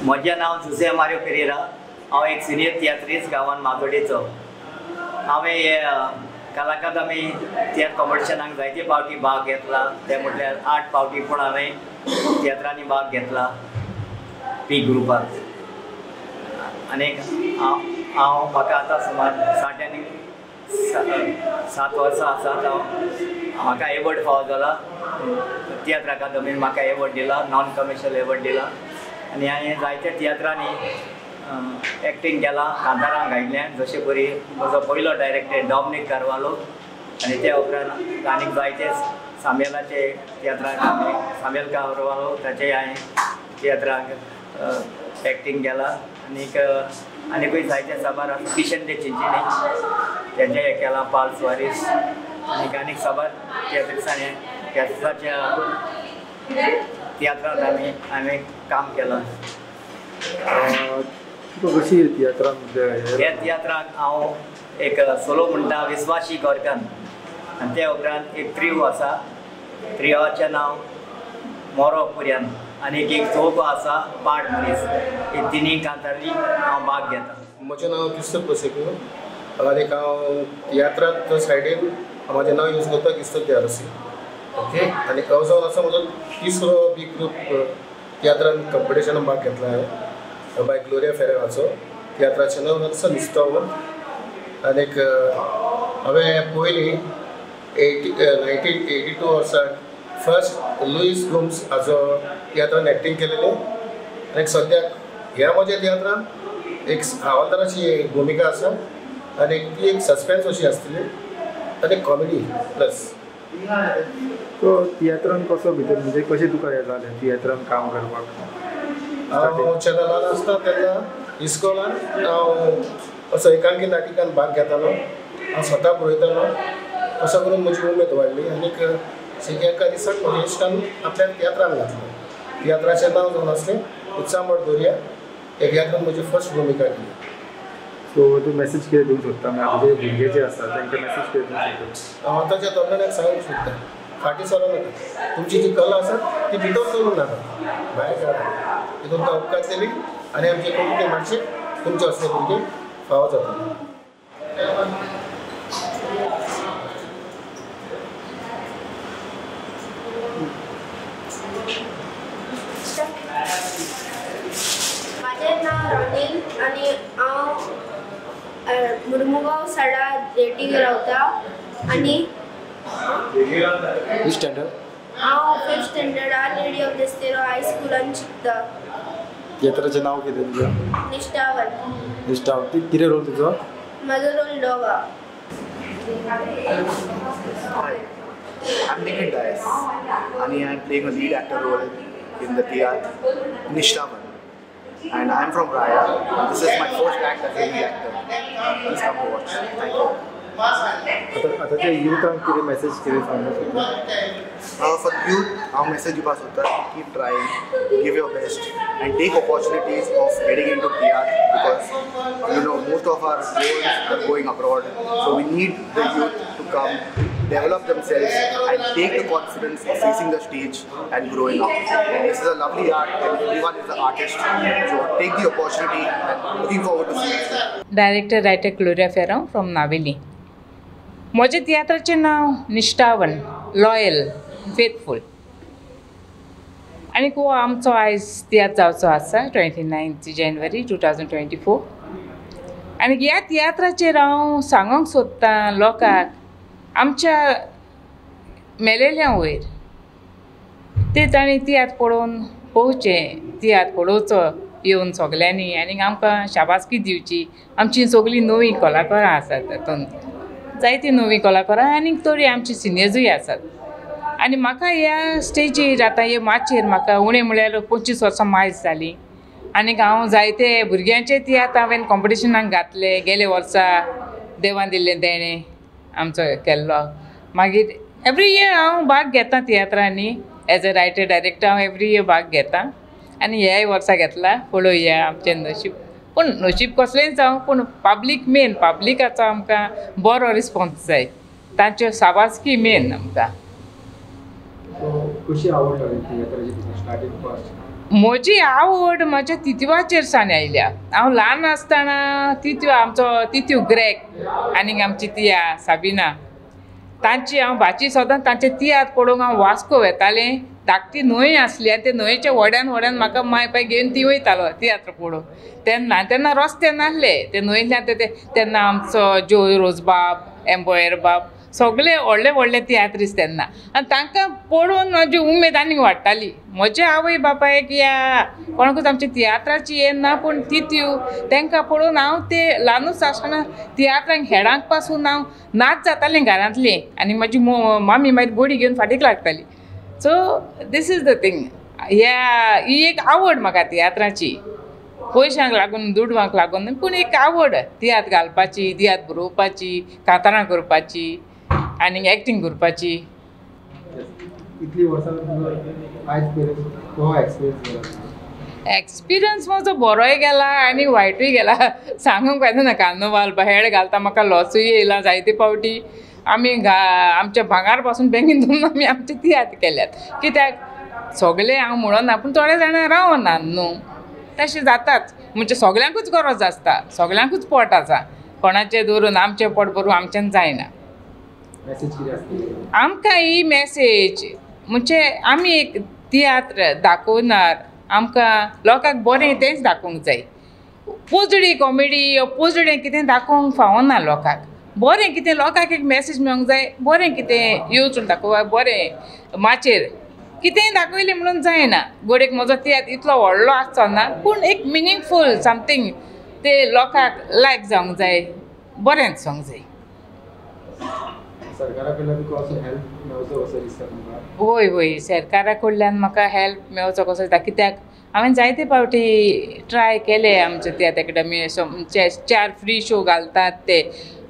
म्हजें नांव जुसे मारियो पेरेरा। हांव एक सिनियर तियात्रीस्ट गांवांत माजोड्डेचो। हांवें हे कला अकादमी तियात्र कॉम्पिटिशनाक जायते फावटी भाग घेतला। ते म्हटल्यार 8 फावटी पूण हांवें तियात्रांनी भाग घेतला पी ग्रुपांत। आनी हांव म्हाका आतां सुमार 7 वर्सां आसात। म्हाका एवॉर्ड फावो जाला तियात्र अकादमीन। म्हाका एवॉर्ड दिला, नॉन कमर्शियल एवॉर्ड दिला। आनी हांवें जायत्या तियात्रांनी एक्टींग केलां, कांतारां गायिल्लें। जशें परी म्हजो पयलो डायरेक्टर डॉमिनिक कार्वालो आनी त्या उपरांत आनीक जायते सामेलाचे तियात्राक सामेल कार्वालो ताचे हांवें तियात्राक एक्टींग केलां। आनीकूय जायते साबार आसा, किशन दे चिंचिनी तेजें हें केलां, पाल सुवारीस आनीक साबार तियात्रिस्टांनी तियात्राच्या तियात्रांत हांवें काम केलां। कशी तियात्रांत ह्या तियात्राक हांव एक सोलो म्हणटा विस्वाशी गोरकान आनी त्या उपरांत एक त्रियो आसा, त्रियोचें नांव मोरो पुर्यान आनी एक चौको आसा पाड मनीस। हे तिनी कांतारांनी हांव भाग घेता। म्हजें नांव किस्तूर पसेको आनीक हांव तियात्रांत सायडीन म्हाजें नांव यूज करता किस्तूर तियारसी। ओके, आनी हांव जावन आसा म्हजो तिसरो बी ग्रूप तियात्रांत कॉम्पिटिशनान भाग घेतला हांवें बाय ग्लोरिया फेरेराचो। तियात्राचें नांव आसा निश्ठावन। आनीक हांवें पयलीं 1982 वर्सा फर्स्ट लुईस गुम्स हाजो तियात्रान एक्टींग केलेली। आनीक सद्याक ह्या म्हज्या तियात्रांत एक हवालदाराची भुमिका आसा आनी ती एक सस्पेन्स अशी आसतली आनी कॉमेडी प्लस। तो तियात्रान कसो भितर म्हणजे कशें तुका हें जालें तियात्रान काम करपाक? हांव जेन्ना ल्हान आसता तेन्ना इस्कॉलान हांव असो एकांकी नाटिकान भाग घेतालो। हांव स्वता बरयतालो। असो करून म्हजी उमेद वाडली आनीक एका दिसाक म्हज्या इश्टान आपल्या तियात्रान घातलें। तियात्राचें नांव जावन आसलें उत्सामड दोरया। ह्या तियात्रान म्हजी फर्स्ट भुमिका केली। सो तूं मेसेज कितें दिवंक सोदता? म्हणजे भुरगे जे आसता तांकां मेसेज कितें दिवंक सोदता? हांव आतांच्या तरणाट्यांक सांगूंक सोदता, फाटीं सरो नाका। तुमची जी कला आसा ती भितर दवरूंक नाका, भायर काडा। ती तुमकां उपकार दिली आनी आमचे कोंकणी मातशे तुमचे असले भुरगे फावो जाता। माझें नांव रानील आनी हांव मुर्मुगांव साडा जेटीक रावता आनी स्टँडर्ड हांव 5th स्टँडर्डान लेडी ऑफ देस्तेरो हाय स्कुलान शिकता। तियात्राचें नांव कितें तुजें? निश्ठावन। निश्ठावन। कितें रोल तुजो? म्हजो role डॉगा। I'm Nikhil Dias, and I'm playing a lead actor role in the theatre Nishtavan. And I'm from Raya. This is my first act as a lead actor. Please come to watch. Thank you. आतांच्या युथांक कितें message कितें सांगूंक सोदता? For youth, our message दिवपाक सोदता, keep trying, give your best, and take opportunities of getting into theatre because most of our goals are going abroad. So we need the youth to come, develop themselves, and take the confidence of facing the stage and growing up. This is a lovely art, and everyone is an artist. So take the opportunity, and looking forward to seeing it. Director writer Gloria Ferrão from Naveli. म्हजें तियात्राचें नांव निश्ठावन, loyal, फेथफूल। आनी हो आमचो आयज तियात्र जावचो आसा 29 जानेवारी 2024। आनी ह्या तियात्राचेर हांव सांगूंक सोदतां लोकांक आमच्या मेलेल्या वयर ते तांणी तियात्र पळोवन पळोवचें, तियात्र पळोवचो येवन सगल्यांनी आनी आमकां शाबासकी दिवची। आमची सगळीं नवीं कलाकारां आसात तातूंत, जायतीं नवीं कलाकारां आनीक थोडीं आमची सिनियर्सूय आसात। आनी म्हाका ह्या स्टेजीर आतां हे माचयेर म्हाका उणें म्हळ्यार 25 वर्सां मायज जालीं। आनीक हांव जायते भुरग्यांचे तियात्र हांवें कॉम्पिटिशनाक घातले। गेले वर्सा देवान दिल्लें देणें आमचो केल्लो। मागीर एवरी इयर हांव भाग घेता तियात्रांनी एज अ रायटर डायरेक्टर। हांव एवरी इयर भाग घेता आनी ह्याय वर्सा घेतला। पळोवया आमचें नशीब, पूण नशीब कसलेंच जावं पूण पब्लीक मेन, पब्लिकाचो आमकां बरो रिस्पॉन्स जाय, तांच्यो शाबासकी मेन आमकां। कशी आवड लागली तियात्राची स्टार्टींग फर्स्ट? म्हजी आवड म्हज्या तितवाचेर सावन आयल्या. हांव ल्हान आसतना तितव आमचो तितव ग्रेग आनीक आमची तिया साबिना तांची हांव भाची सदां तांचे तियात्र पळोवंक हांव वास्को वेतालें. धाकटी न्हंय आसली आनी ते न्हंयच्या व्हड्यान व्हड्यान म्हाका माय पाय घेवन ती वयतालो तियात्र पळोवंक. तेन्ना रस्ते नासले ते न्हंयतल्यान तेन्ना आमचो जो रोजबाब एम्बोयर बाब सगळे व्हडले व्हडले तियात्रीस तेन्ना आनी तांकां पळोवन म्हाजी उमेद आनीक वाडटाली. म्हजे आवय बापायक या कोणाकूच आमच्या तियात्राची हें ना पूण तितू तांकां पळोवन हांव ते ल्हानूच आसतना तियात्रांक हेडांक पासून हांव नाच जातालें घरांतलें आनी म्हाजी मामी मागीर बडी घेवन फाटीक लागताली. So this is the thing. ही एक आवड म्हाका तियात्राची पयशांक लागून दुडवांक लागून पूण एक आवड तियात्र घालपाची तियात्र बरोवपाची कांतारां करपाची आनी एक्टींग करपाची. इतली वर्सां एक्सपिरियन्स म्हजो बरोय गेला आनी वायटूय गेला. सांगूंक येना कार्नवाल हेड घालता म्हाका लॉसूय येयला जायते फावटी. आमी आमच्या भांगार पासून बेगीन धरून आमी आमचे तियात्र केल्यात. कित्याक सगळे हांव म्हणना पूण थोडे जाणां रावनात न्हू तशें जाताच. म्हणजे सगळ्यांकूच गरज आसता सगळ्यांकूच पोट आसा. कोणाचें धरून आमचें पोट भरूं आमच्यान जायना. आमकां ही मॅसेज म्हणजे आमी एक तियात्र दाखोवनार आमकां लोकांक बरें तेंच दाखोवंक जाय. पोजडी कॉमेडी पोजडें कितें दाखोवंक फावना लोकांक. बरें कितें लोकांक एक मॅसेज मेळोंक जाय. बरें कितें येवचून दाखोवपाक बरें माचेर कितेंय दाखयलें म्हणून जायना. गोडेक म्हजो तियात्र इतलो व्हडलो आसचो ना पूण एक मिनींगफूल समथींग ते लोकांक लायक जावंक जाय बरें दिसोंक जाय. सरकारा कडल्यान तुका असो हेल्प मेळचो कसो दिसता तुमकां? वय सरकारा कडल्यान म्हाका हेल्प मेळचो कसो दिसता. कित्याक हांवें जायते फावटी ट्राय केले आमचे तियात्र एकेडमी 4 फ्री शो घालतात ते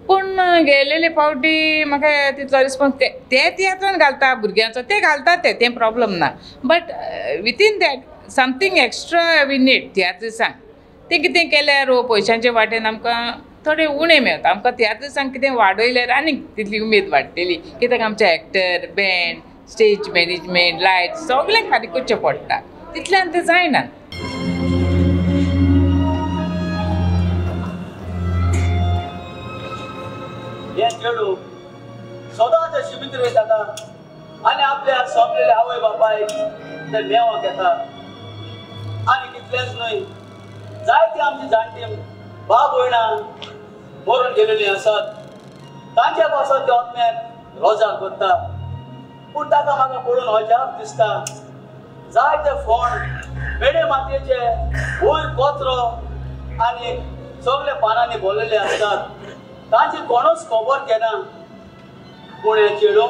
पूण गेलेले फावटी म्हाका तितलो रिस्पॉन्स ते तियात्रान घालता भुरग्यांचो ते घालतात ते प्रॉब्लम ना. But within that something extra we need तियात्रिसांक. ते कितें केल्यार पयशांचे वाटेन आमकां थोडे उणें मेळटा. आमकां तियात्रिसांक कितें वाडयल्यार आनीक तितली उमेद वाडटली. कित्याक आमचे actor band stage management light सगळें फारीक करचें पडटा. तितल्यान तें जायना. हे चेडू सदांच शिबिर वयता आनी आपल्या सोंपलेल्या आवय बापायक ते मेवाक येता. आनी कितलेंच न्हय जायती आमची जाणटी बाब भयणां मरून गेलेलीं आसात. तांच्या पासून ते ओतम्यान रोजा करता. पूण ताका म्हाका पळोवन अजाप दिसता. जायते फोंड बेडे मातयेचे वयर कचरो आनी सगळे पानांनी भरलेले आसतात. तांची कोणूच खबर घेना. पूण हे चेडू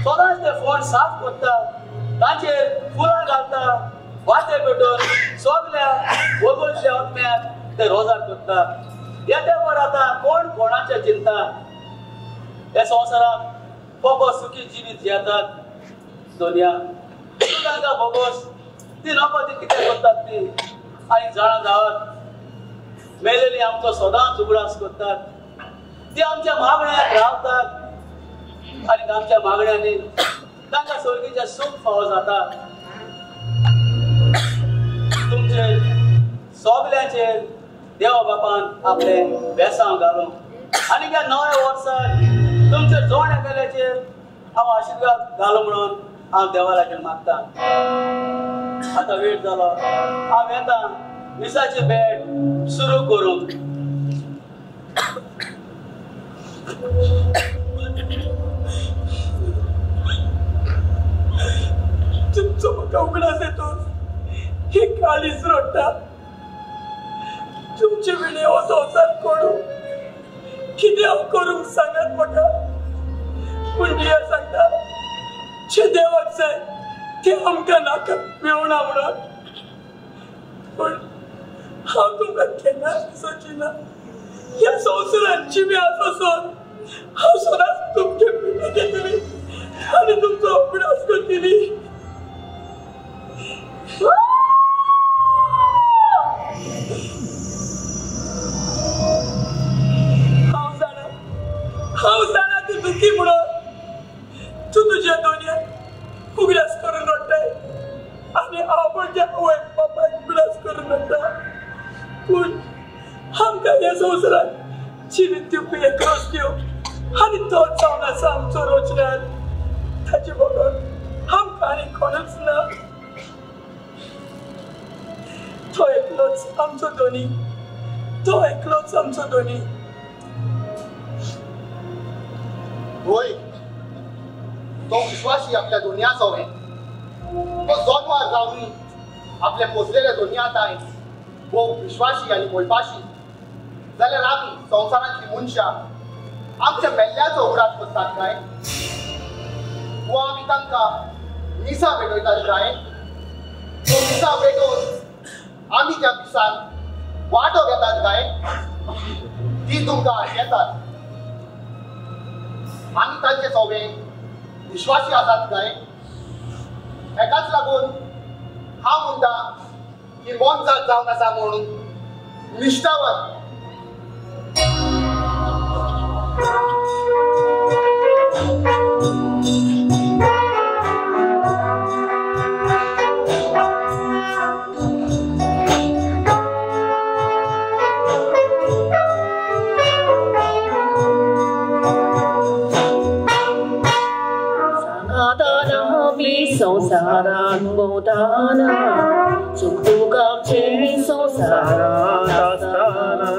सदांच ते फोंड साफ करता. तांचेर फुलां घालता. वाते पेटोवन सगल्या वगळच्या ओतम्यान ते रोजार करता. येतेवर आतां कोण कोणाचें चिंता. हे संवसारांत फकत सुखी जिवीत जियेतात. दुनिया तांकां भोगोस ती नको ती कितें करतात ती आनी जाणा जावत मेलेली आमचो सदांच उगडास करतात. ती आमच्या मागण्यांत रावतात आनी आमच्या मागण्यांनी तांकां सर्गीचें सूख फावो जाता. तुमचे सगळ्यांचेर देवा बापान आपले बेसांव घालूं आनी ह्या नव्या वर्साक तुमचे जोड केल्याचेर हांव आशिर्वाद घालूं म्हणून हांव देवा लागीं मागतां. आतां वेळ जालो. हांव येता मिसाचें बेट सुरू करूंक. तुमचो म्हाका उगडास येतो. ही काळीज रडटा. तुमचे वेळे हो संवसार करू कितें हांव करूंक सांगात म्हाका. पूण देव सांगता जे देवाक जाय ते आमकां नाका मेळना म्हणून. पूण हांव तुमकां केन्नाच सोचिना. ह्या संवसारांत जिवे आसोन हांव सदांच तुमचे पिठे घेतली आनी तुमचो उगडास करतली. हांव जाणा तूं दुखी म्हणून. तूं तुज्या दोनयाक उगडास करून रडटाय आनी हांव म्हज्या आवय पूण आमकां ह्या संवसारांत जिवीत दिवपी एकलोच देव आनी तोच जावन आसा आमचो रोजगार ताचे बगर आमकां आनी कोणूच ना तो एकलोच आमचो धोनी तो एकलोच आमचो धोनी होय तो विश्वासी आपल्या दोनया सवय तो जन्मार जावनी आपल्या पोसलेल्या दोनया ताय भोव विश्वासी आनी मोलपाशी जाल्यार आमी संवसारांतली मनशां आमच्या मेल्ल्याचो उगडास करतात काय वा आमी तांकां मिसा भेटयतात काय तो मिसा भेटोवन आमी त्या मिसान वांटो घेतात काय ती तुमकां येतात आमी तांचे सगळे विश्वासी आसात काय हेकाच लागून हांव म्हणटा की मोनजात जावन आसा म्हणून निश्ठावान संसारान भोवताना चुकूकाचे संसारान आसताना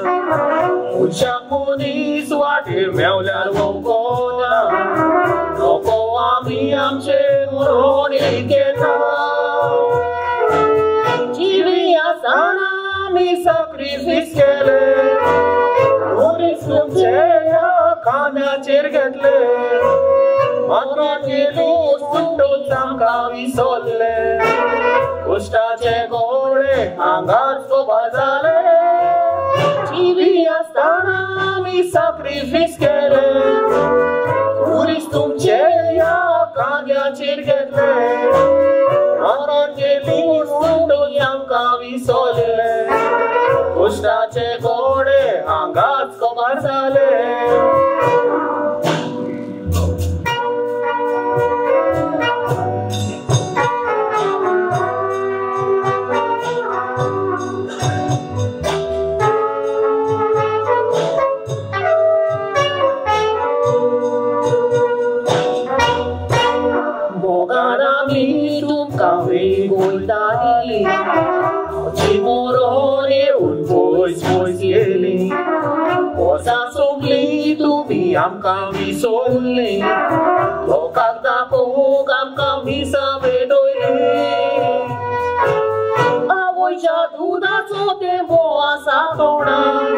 मनशाक मनीस वाटेर मेवल्यार वोगोना नको आमी आमचे मरण घेता जिवी आसताना आमी सॅक्रिफायस केले मनीस तुमचे खांद्याचेर घेतले आमकां विसरले कश्टाचे गोडे आंगार सोबा जाले जिवी आसताना आमी सॅक्रिफायस केले खुरीस तुमचे ह्या खांद्याचेर घेतले आंगारचे लूट आमकां विसरले कश्टाचे गोडे आंगार सोबा जाले आमकां विसरली लोकांक दाखोवंक आमकां मिसा भेटयली आवयच्या दुदाचो तेंबो आसा तोंडान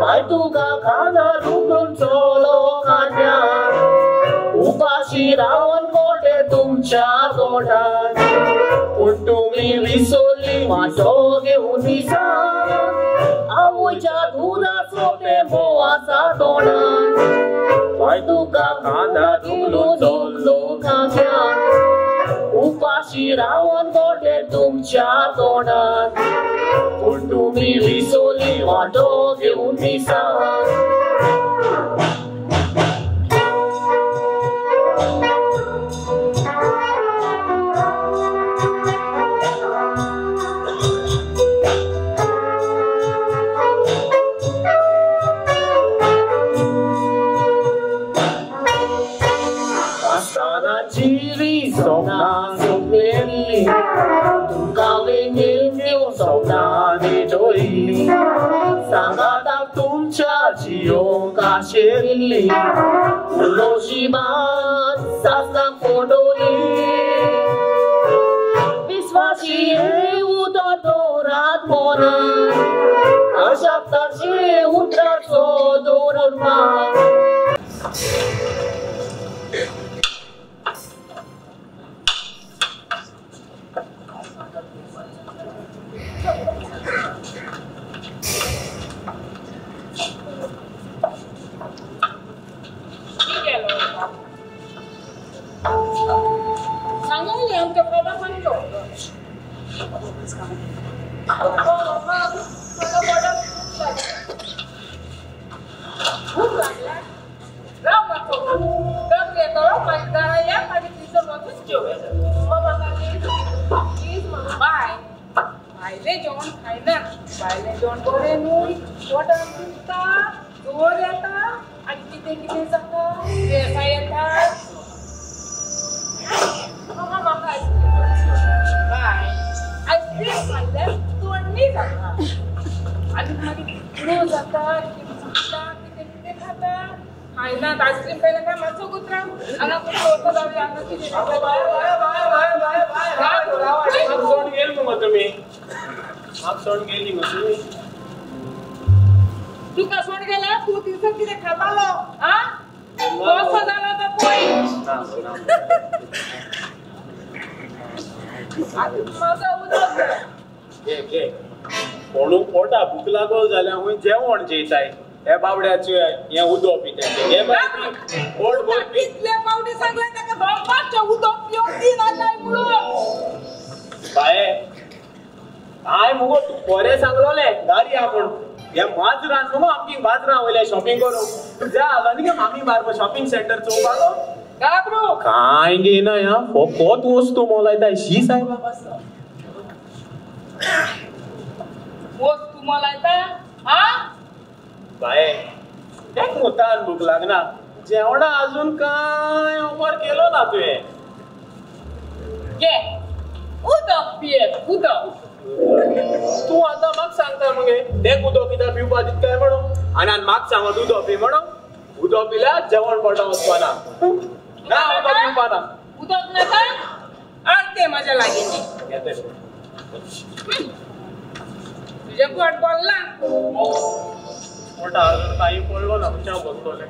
काय तुका खाना रुगून चलो खांद्यान उपाशी रावन गोटे तुमच्या तोंडान पूण तुमी विसरली वांटो घेवन मिसा आवयच्या दुदाचो तेंबो आसा तोंडान काय तुका खांदा रुगून चलो खांद्यान उपाशी रावन गोटे तुमच्या तोंडान पूण तुमी विसरली वांटो घेवन मिसा Shirley, Hiroshima, Sasna Podoli, Visvashi, Udorat Mona, Ashaptashi, Utraso, Dorama. Sangat yang kepada mana? बायलें जेवण बरें न्हू पोटान दुखता जोर येता आनी कितें कितें जाता येता येता म्हाका बाय आयस्क्रीम खाल्ल्यार तोंडी जाता आनी मागीर पुरो जाता कितें कितें खाता खायनात आयस्क्रीम खायना काय मातसो कुत्रा हांगा कुत्रो जावया हांगा कितें सोड गेल मग तुम्ही म्हाका सोड गेली मग तुम्ही तुका सोड गेला तू दिवसां कितें खातालो आ कसो जालो तो पळय म्हाका उदक घे कोणूक पोटा भूक लागो जाल्यार हूंय जेवण जेयताय हे बावड्याचे हे उदो पिताय हे पोट भरपी कितले पावडे सांगले ताका दोनपारचे उदक पिवंक दिना काय म्हणून बाये हाय मुगो तू बरें सांगलोले गाडी आपण हे माजरान मुगो आमची बाजरां वयले शॉपिंग करूंक तू जा आला न्ही मामी बारबो शॉपिंग सेंटर चोवपालो गाबरू काय घेना ह्या फकत वस्तू मोलायताय शी सायबाब आसा वस्तू मोलायता हा बाये एक मुतान भूक लागना जेवणा अजून काय ऑफर केलो ना तुवें घे उदक पियेत उदक तू आता म्हाका सांगता मगे देख उदक कित्याक पिवपा दितकाय म्हणून आनी म्हाका सांगत उदक पी म्हणून उदक पिल्यार जेवण पोटा वचपाना ना उदक पिवपाना उदक नाका आडते म्हाज्या लागीं तुझे पोट बोलला पोटा अजून काही पडलो ना च्या बसतोले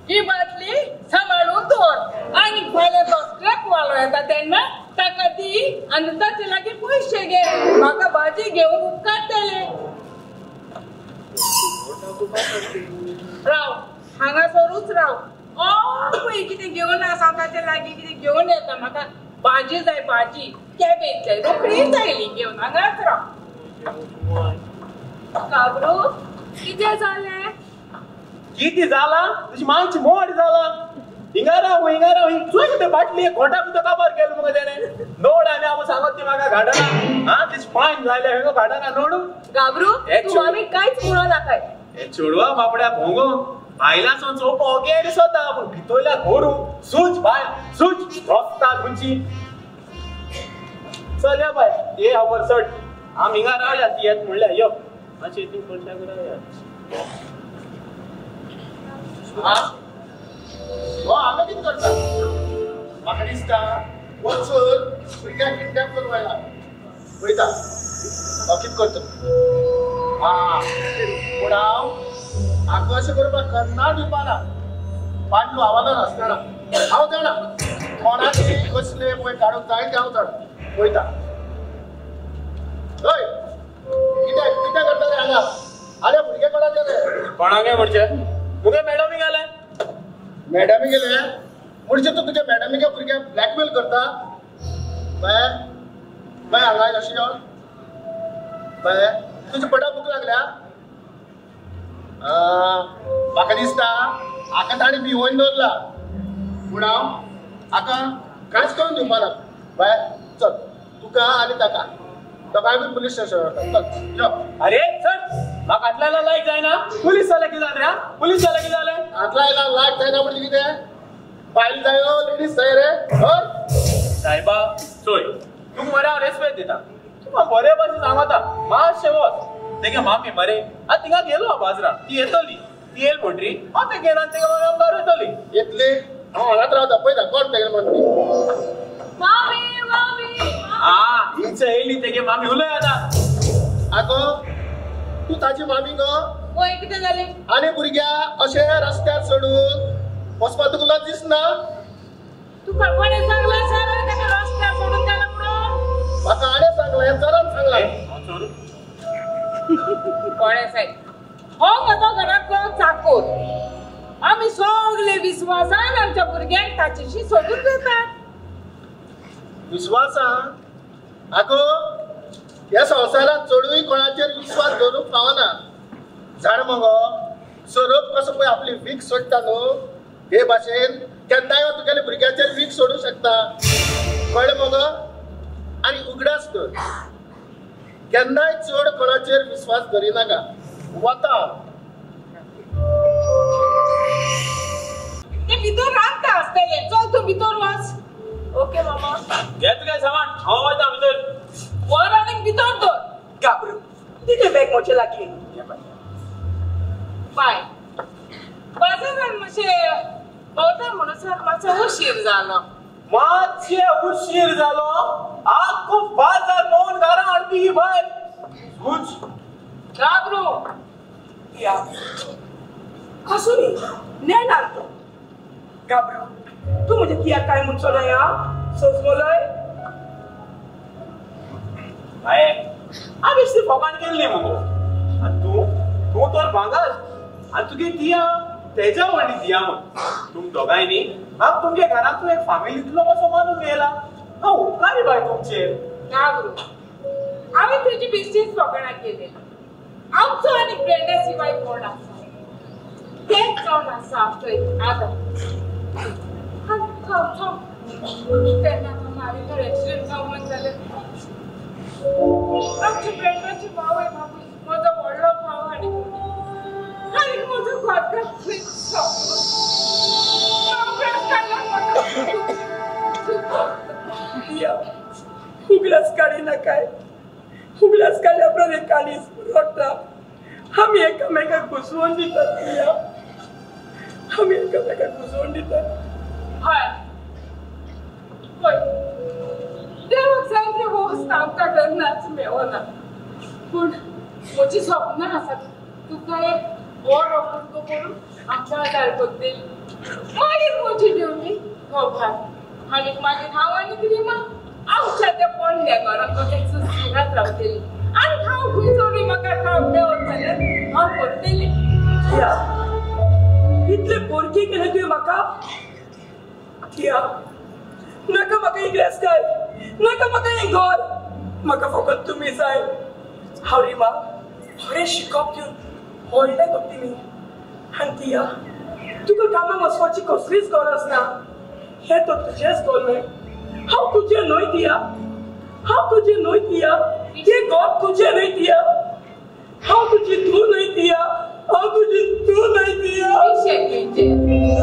ही बाटली सांभाळून दवर आणि फाल्यां तो ट्रक वालो येता तेन्ना ताका दी आनी ताचे लागीं पयशे घे म्हाका भाजी घेवंक उपकारतले राव हांगासरूच राव पळय कितें घेवन आसा ताचे लागीं कितें घेवन येता म्हाका भाजी जाय भाजी कॅबेज जाय रोखडीच आयली घेवन हांगाच राव काबरू कितें जालें किती जाला तुझी मागची मोड जाला हिंगा राव चुय ते बाटली खोटा पितो काबार केलो मग त्याने नोड आनी हांव सांगत ती म्हाका घाडना हा तेच फायन जाले हेगो घाडना नोड गाबरू तू आमी कांयच म्हणो नाकाय हे चोडवा बापड्या भोंगो भायलासून चोवपा ओके दिसता पूण भितरल्या घोरू सूज भाय सूज रस्ता गुंची चल या बाय ये हावर चड आम हिंगा रावल्या ती येत म्हणल्या यो मातशें ती कॉन्टॅक्ट रावया हा हो आम्ही किती करता म्हाका दिसता वचून भुरग्यांक किडनॅप करून व्हायला वयता हांव कितें करता पूण हांव अशें करपाक करना दिवपाना पांडू आवाजान आसतना हांव जाणा कोणाची कसले पळय काडूंक जाय ते हांव जाणा वयता हय कितें करता रे हांगा आरे भुरगे कोणाचे रे कोणागे म्हणचे मुगे मॅडमी गेले मॅडमी गेले म्हणजे तू तुझ्या मॅडमीच्या भुरग्यांक ब्लॅकमेल करता बाय बाय हांगा अशें जेवण बाय तुजी पडा भूक लागल्या म्हाका दिसता हाका ताणी भिवून दवरला पूण हांव हाका कांयच करून दिवपाना बाय चल तुका आनी ताका दोगांय बी पुलीस स्टेशन चल यो अरे चल म्हाका आतल्याला लायक जायना पुलीस जाले कितें जालें रे पुलीस जाले कितें जालें आतला येयला लायक जायना म्हणजे कितें बायल जायो लेडीज जाय रे हय सायबा चोय तुका मरे हांव रेस्पेक्ट दिता तुका बरे भाशेन सांगता मातशें वच तेगे मामी मरे आतां थिंगा गेलो हांव बाजरां ती येतली ती येयल म्हणटरी हांव तेगे घेना तेगे मामी आमकां येतली येतली हांव हांगाच रावता पळयता कोण तेगे म्हणटी मामी मामी हा हिंच येयली तेगे मामी उलय आतां आगो तू ताची मामी गो वय कितें जालें आनी भुरग्या अशे रस्त्यार सोडून वचपाक तुका लाज दिसना तुका कोणे सांगलें सर ताका रस्त्यार सोडून गेला म्हणून म्हाका आडे सांगलें जरान सांगलां कोणे सांग हो म्हजो घरांतलो चाकर आमी सगळे विस्वासान आमच्या भुरग्यांक ताचेशी सोडून देतात विश्वासान आगो ह्या संवसारांत चडूय कोणाचेर विश्वास दवरूंक पावना झाड मगो सोरोप कसो पळय आपली वीक सोडटा न्हू हे भाशेन केन्नाय तुगेल्या भुरग्याचेर वीक सोडूं शकता कळ्ळें मगो आनी उगडास कर केन्नाय चड कोणाचेर विश्वास करिनाका वता ते भितर रांदता आसतले चल तूं भितर वच ओके मामा घे तुगे सामान हांव वयता भितर वर आनी भितर दवर गाबरू तिथे बॅग मोचे लागली बाय बाजारान मातशें भोंवता म्हणून मातसो उशीर जालो मातशे उशीर जालो आख्खो बाजार भोंवन घरा हाडपी ही बायल हुच गाबरू या हसूनी नेणार तो गाबरू तू म्हणजे किया काय म्हणतो ना या सोचमोलय हाय आमी ती फोकाण केल्ली मगो आनी तूं तर भांगाल आनी तुगे तिया तेजा व्हडली तिया मग तुम दोगांयनी हांव तुमगे घरांत एक फॅमिलींतलो कसो मानून गेला हांव उपकारी बाय तुमचेर गाबरू हांवें तुजी बिस्टीच फोकाणां केली आमचो आनी फ्रेंडा शिवाय कोण आसा तेच जावन आसा थंय आतां तेन्ना मारेकर एक्सिडेंट जावन जालें आमच्या फ्रेंडाची भाव आहे बाबू म्हजो व्हडलो भाव आनी म्हजो घोटकार उगलास काढी ना काय उगलास काढल्या प्रमाणे काळीच रोडटा आम्ही एकामेकाक घुसवून दितात आम्ही एकामेकाक घुसवून दितात हय हय देवाक जायते वस्त आमकां केन्नाच मेळना पूण म्हजी स्वप्नां आसात तुका एक बरो भुरगो करून आमच्या आदार करतली मागीर म्हजी ड्युटी घोभार आनी मागीर हांव आनी प्रिमा आमच्या त्या पोंड्या घरांत सुसेगाद रावतली आनी हांव खंय सोडून म्हाका काम मेळत जाल्यार हांव करतली इतले पोरकी केले तुवें म्हाका किया नाका म्हाका एक रेस्काय नाका म्हाका एक घर म्हाका फकत तुमी जाय हांव रिमा बरें शिकप घेवन व्हडलें करतली मी आनी तिया तुका कामाक वचपाची कसलीच गरज ना हे तर तुजेंच घर न्हय हांव तुजें न्हय तिया हांव तुजें न्हय तिया तें घर तुजें न्हय तिया हांव तुजी तूं न्हय तिया हांव तुजी तूं न्हय तिया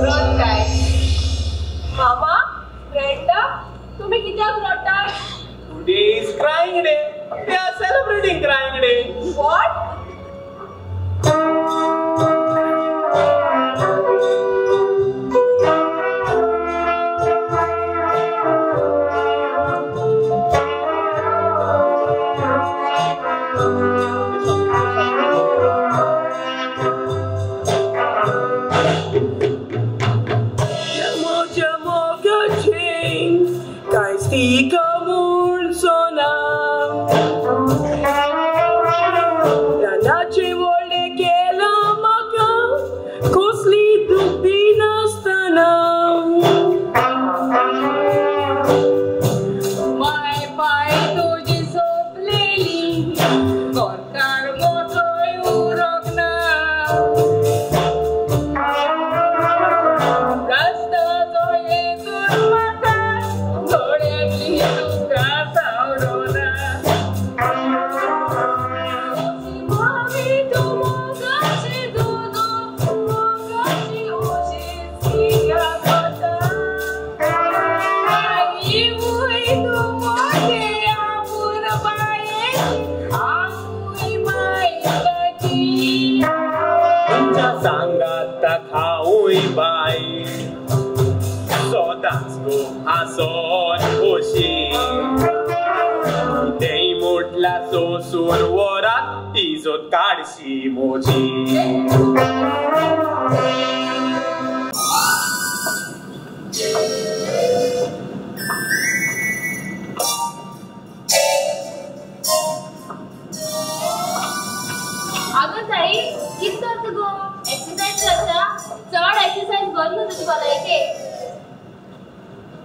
रडटाय मामा फ्रेंडा तुम्ही कित्याक रडटाय today is crying day we are celebrating crying day what सोसून वरात तिजोत काडशी मोजी अगं ताई कित करता गो एक्सरसाइज करता चड एक्सरसाइज कर न्हू तुजी भलायके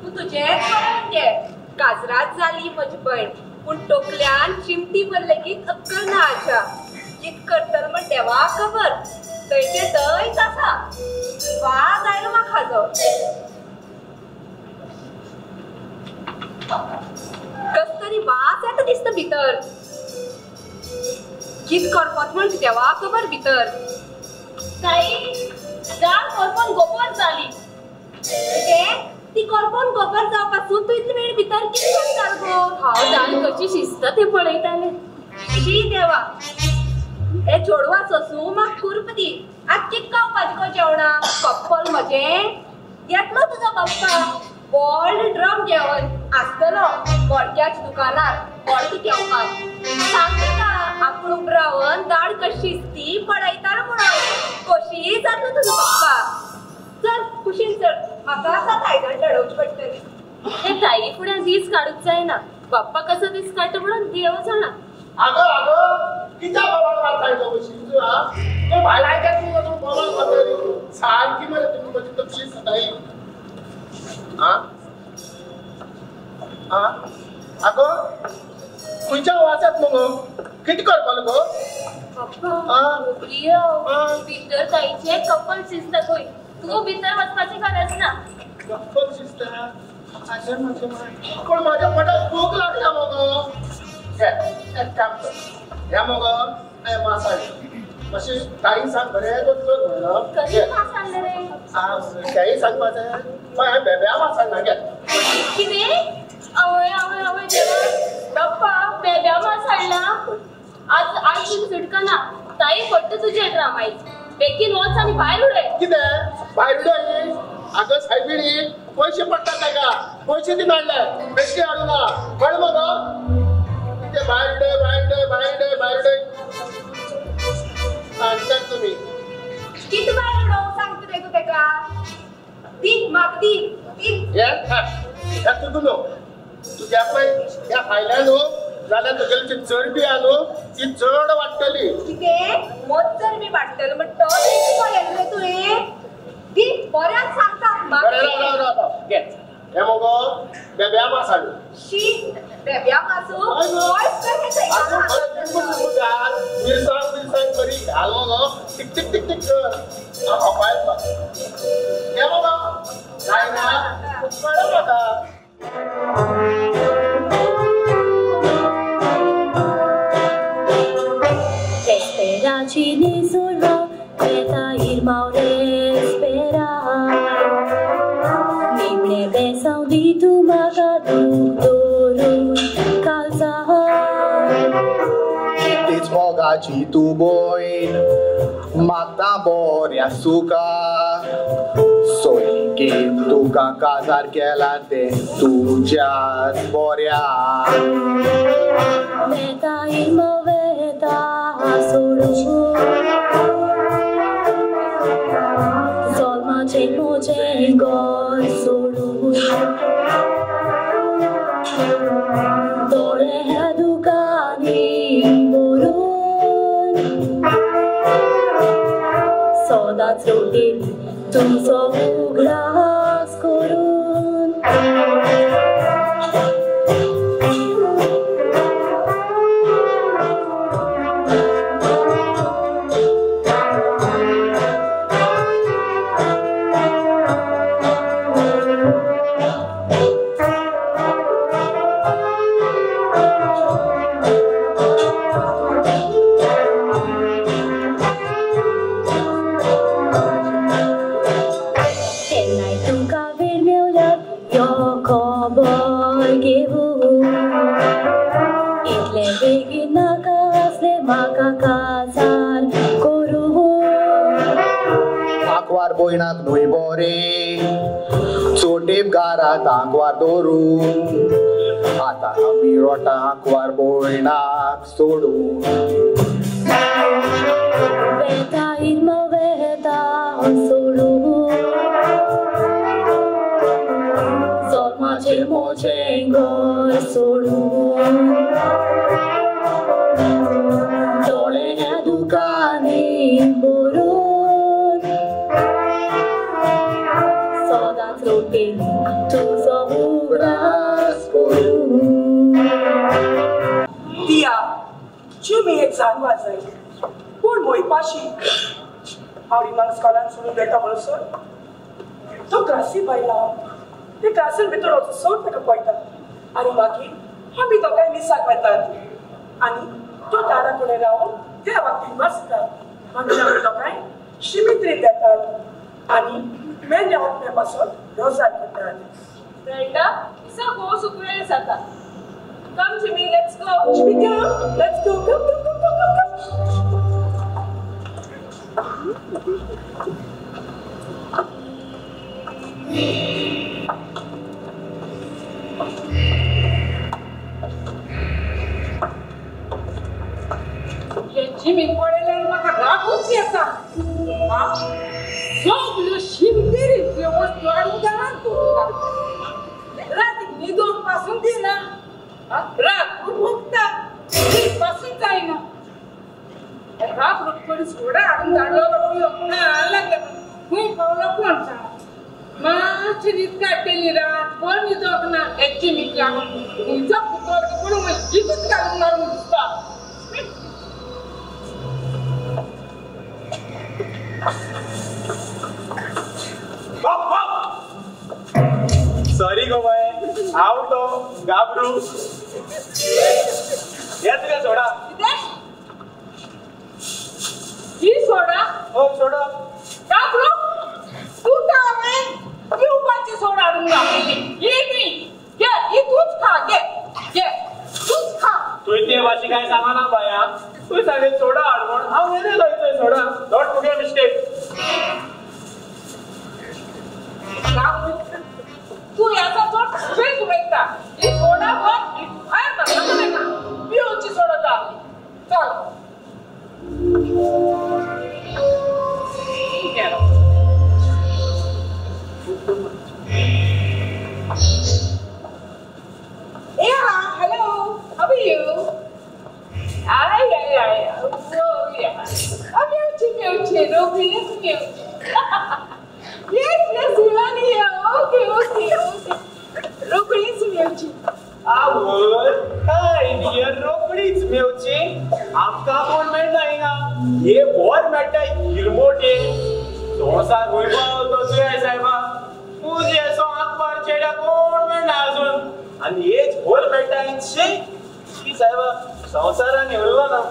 तू तुजें कळून घे काजरात जाली म्हजी भयण पूण तोकल्यान चिमटी भरले की अक्कल ना आशा कित करतल म्हण देवा खबर थंयचे थंयच आसा वाज आयलो म्हाका हाजो कस तरी वास येता दिसता भितर कित करपात म्हण देवा खबर भितर ताई दाळ करपण गोबर जाली ती करपोन गोबर जावपासून तू इतले वेळ भितर कितें करता गो हांव दाळ कशी शिजता ते पळयताले शी देवा हे चोडवा सोसू म्हाका कुर्प दी आज कित खावपाचें गो जेवणा कप्पल म्हजें येतलो तुजो बाप्पा व्हड ड्रम जेवण आसतलो बोडक्याच्या दुकानार बोडकी घेवपाक सांगता आपूण उब रावन दाळ कशी शिजती पळयतालो म्हणून कशी जातलो तुजो बाप्पा चल कुशीन चल म्हाका आतां आयदन चडोवची पडटली हे ताई फुड्यान दीस काडूंक जायना बाप्पा कसो दीस काडटा म्हणून देव जाणा आगो कित्या बोवाळ मारताय तो कशी तुझा ते भायर आयकात तूं बोवाळ मारता सारकी मरे तुमी म्हजी तपशील सदाई आगो खंयच्या वासात मगो कितें करपालो गो भितर ताईचे कपल शिजता खंय तू भितर वचपाची गरज ना कपल शिजता पण माझ्या पोटात भूक लागल्या मगो एक काम कर या मगो मासाळी मातशी ताई सांग बरें दोतोर म्हणलो कशी मास हाडले रे तेंय सांगपाचें पण बेब्या मासाळ ना घे कितें आवय आवय आवय देवा बाप्पा बेब्या मास हाडला आज तुझी सुटका ना ताई फक्त तुझे ड्रामायज बेगीन वच आनी भायर उडय कितें भायर उडय आगो सायबिणी पयशे पडटात ताका पयशे दी नाडले बेश्टे हाडूं ना कळ्ळें मगो ते भायर उडय भायर उडय भायर उडय भायर उडय सांगतात तुमी कित भायर उडोवंक सांगता रे तूं तेका दी म्हाका दी हे तुका न्हू तुज्या पळय ह्या खायल्या न्हू जाल्यार तुगेली चरबी आहा न्हू ती चड वाडटली कितें मत चरबी वाडटली म्हणटा तो पळयलें रे तुवें दी बऱ्याक सांगता म्हाका घे हे मगो बेब्या मास हाडू शी बेब्या मासू वॉयस मिरसांग बरी घाल मगो टिक टिक टिक टिक कर हे मगो जायना कळ्ळें म्हाका Esperaci solo queta il maure esperar Nimne besau di tu maga dorun calzar Tiți mogaci tu boin Mata boria suca Soikin tu ca cazar chelate tujas boria Meta il moveta solo Sol moce gol solo Dore educani morun Sodați rodil tu so glas corun boinak noi bore Sotip garat angwar doru Ata amirota angwar boinak sodu Veta irma veta sodu Sol moce gol sodu Dole educani borun Rotin tu sobras corun Tia, ce mi-e exanul azai? Bun, moi pași. हांव रिमांक स्कॉलान सोडून गेलो म्हणसर तो classy पळयला ते क्लासीन भितर वचून ताका पळयता आनी मागीर आमी दोगांय मिसाक वेतात आनी तो दारा कडेन रावन त्या वाटेन बसता मागीर आमी दोगांय शिमित्रीन देतात आनी मेंढ्या वखल्या पासून रोजार करतात फ्रेंडा इसा गो सुकवेळ जाता कम जिमी लेट्स गो शिमित्या लेट्स गो कम जिमी पळयल्यार म्हाका रागूच येता सगल्यो शिमतेरींतल्यो वस्तू हाडून घरांत दवरता रातीक न्हिदोंक पासून दिना रात भोगता न्हीद पासून जायना रात रोखडी सोडा हाडून धाडलो लागले खंय पावलो कोण सांग मातशी न्हीद काडटेली रात कोण न्हिदोंक ना एक जिमीक लागून खंयचो पुतोर पडून जिमीत घालून मारून दिसता सॉरी गो बाय हांव तो गाबरू येत रे सोडा ही सोडा हो सोडा गाबरू तू हांवें पिवपाची सोडा हाडून घातली ही न्ही घे तूच खा घे तूच खा तुवें ते भाशी काय सांगना बाया तूं सांगेल सोडा हाड म्हण हांव वेगळे लायतोय सोडा डोंट फॉरगेट मिस्टेक गाबरू तू याचा तोट स्ट्रेट वयता ही सोडा वर भायर घालता नाका पिवची सोडा जाली चल hello how are you ay oh yeah Miucci no please Miucci yes Ivan here okay रोकडीच मिळची आवड काय डियर रोकडीच मिळची आमका कोण मेळटा हिंगा हे बोर मेळटा हिरमोटे संसार वैभव तो तुझे साहेबा तुझे असो आंतबार चेड्या कोण मेळना अजून आणि हेच बोर मेळटा हिंचे शी साहेबा संसारान उरलो ना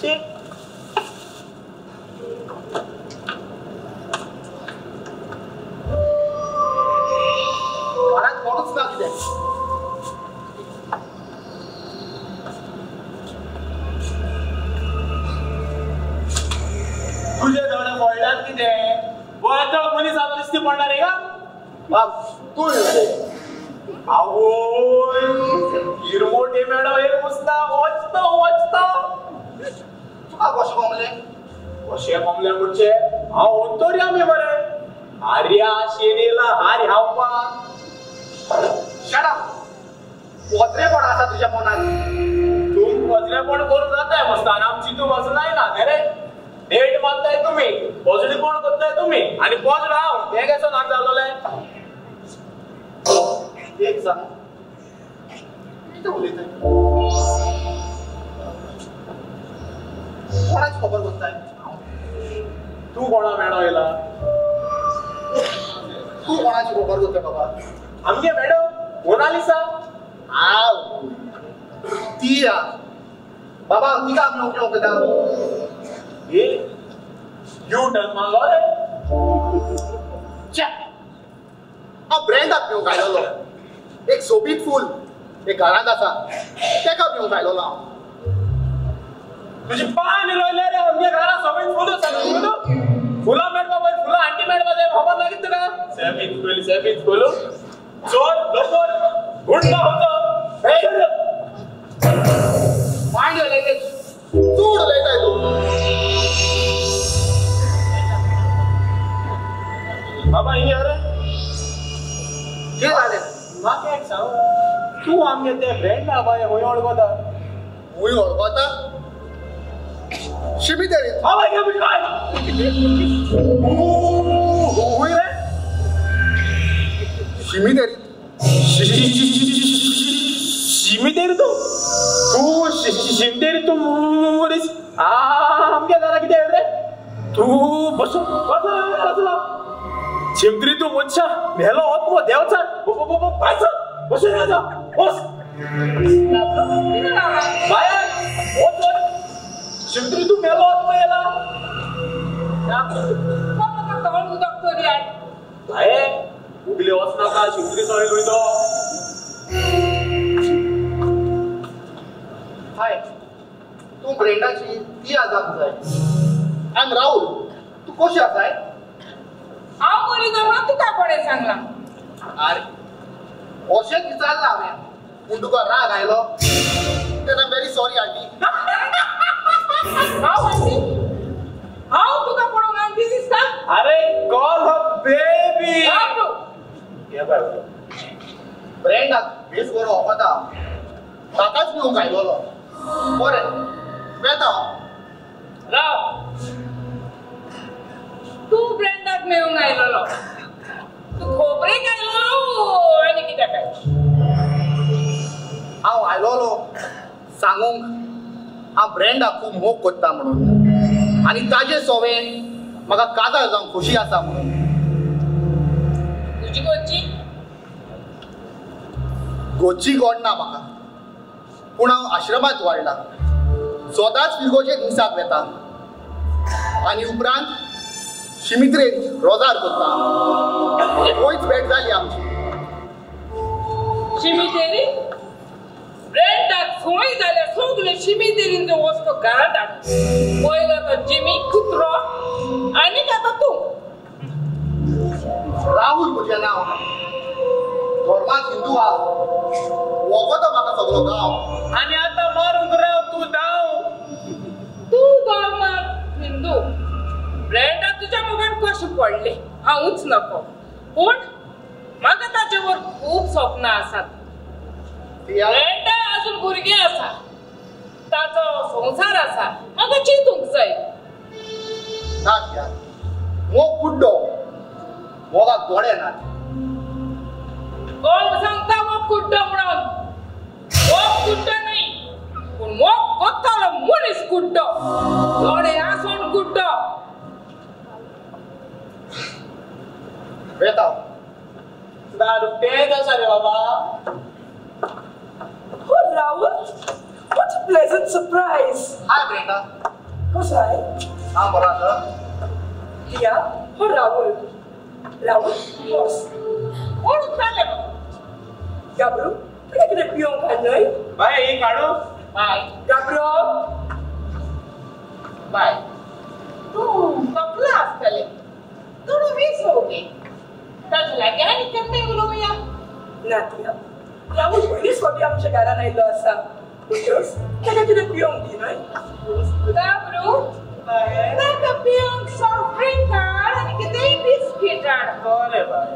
शी कोणूच ना कितें तुझे थोडे पडल्यात कितें गोंयांतलो मनीस आतां दिसती पडना रे बाप तूं आवय हिरमोटे मेळो एक मुसता वचता तुका कशें कमलें कशें कमलें म्हणचे हांव अंतोरी आमी बरे आर्या शेणेला हार हावपाक शाडा वज्रेपण आसा तुज्या मनात तूं वज्रेपण करून जाताय मस्तान आमची तूं वचना ना रे डेट मारताय तुम्ही पॉझिटिव्ह करताय तुम्ही आणि पॉझिटिव्ह हांव हे कसो नाक जालोले एक सांग कितें उलयताय कोणाची खबर करताय तू कोणा मेळो येला तू कोणाची खबर करता बाबा आमगे मॅडम मोनालिसा आव ती या बाबा तिका आमी उठलो कदा ये यू टर्न मारलो रे चे हा ब्रँडाक घेवन घायलोलो एक सोबीत फूल एक घरांत आसा तेका घेवन घायलोलो हांव तुझी पान रोयले रे आमगे घरा सोबीत फुलू सांग फुलां मेळपा पळय फुलां आंटी मेळपा जाय खबर लागीत तुका सेबीत फुलू चोर लोकोर गुंडा होतो मांड उलयले चूड उलयताय तूं बाबा हिंगा रे कितें जालें म्हाका एक सांग तूं आमगे ते फ्रेंड ना बाय खंय वळखता खूंय वळखता शिमितेरी बाबा घे मी काय खंय रे शिमितेरी शिमितेरी तू शिमितेरी तू मुनीस आमगे घरा कितें रे चिमत्री तू मनशा मेलो होत मो देवचा भायच बसून राजा बस बाया होत चिमत्री तू मेलो होत मो याला बाये उगले वचना का चिमत्री सॉरी लुईदो हाय तू ब्रेंडाची ती आजाद जाय आय एम राहुल तू कशी आसाय हांव बरी जावं तुका कोणे सांगला अरे अशें विचारला हांवें पूण तुका राग आयलो then I am very sorry aunty हांव तुका पळोवंक आंटी दिसता अरे कॉल हर बेबी ये बाय ब्रेंडाक बेस बरो ओपता ताकाच पिवंक आयलोलो बरें वेता राव तू ब्रँडाक मेळूंक आयलोलो तू खोबरेक आयलोलो आनी कित्याक हांव आयलोलो सांगूंक हांव ब्रँडाक खूब मोग कोत्ता म्हणून आनी ताजे सोवेन म्हाका काजार जावंक खोशी आसा म्हणून तुजी गोची गोची गोड ना म्हाका पूण हांव आश्रमांत वाडला सदांच फिरगोचे दिसाक वेता आनी उपरांत शिमित्रेन रोजार करता थंयच भेट जाली आमची शिमितेरी ब्रँडाक खंय जाल्यार सगळे शिमितेरींचो वस्तो घरांत हाड पयलो तो जिमी कुत्रो आनीक आतां तूं राहुल म्हजें नांव धर्मांत हिंदू हांव वखदो म्हाका सगळो गांव आणि आता मारून राव तू दाव तू धर्मांत हिंदू ब्रँडा तुज्या मोगान कशें पडले हांवूच नको पूण म्हाका ताचे वर खूब स्वप्नां आसात ब्रँडा अजून भुरगें आसा ताचो संवसार आसा म्हाका चिंतूंक जाय ना त्या मोग कुड्डो मोगाक दोळे नात कोण सांगता मोग कुड्डो म्हणून मोग कुड्डो न्हय पूण मोग कोत्तालो मनीस कुड्डो दोळे आसोन कुड्डो वेता दारू पेज आसा रे बाबा Oh, Rahul, what a pleasant surprise. High Brenda कसो आहे? हांव बरो आसा Tia, oh Rahul. Rahul, boss. कोण उठले Gabru, तुला कितें पिवंक हाडलय? बाय ही काढू बाय Gabru, बाय तूं कपला आसतले थोडो विसोगे ताजे लागी आनी केन्ना उलोवया ना Tia. Rahul पयलींच फावटी आमच्या घरान आयिल्लो आसा. म्हणटच ताका कितें पिवंक दी न्हय? गाबरू ताका पिवंक सॉफ्ट ड्रिंक हाड आनी कितेंय बिस्कीट हाड बरे बाय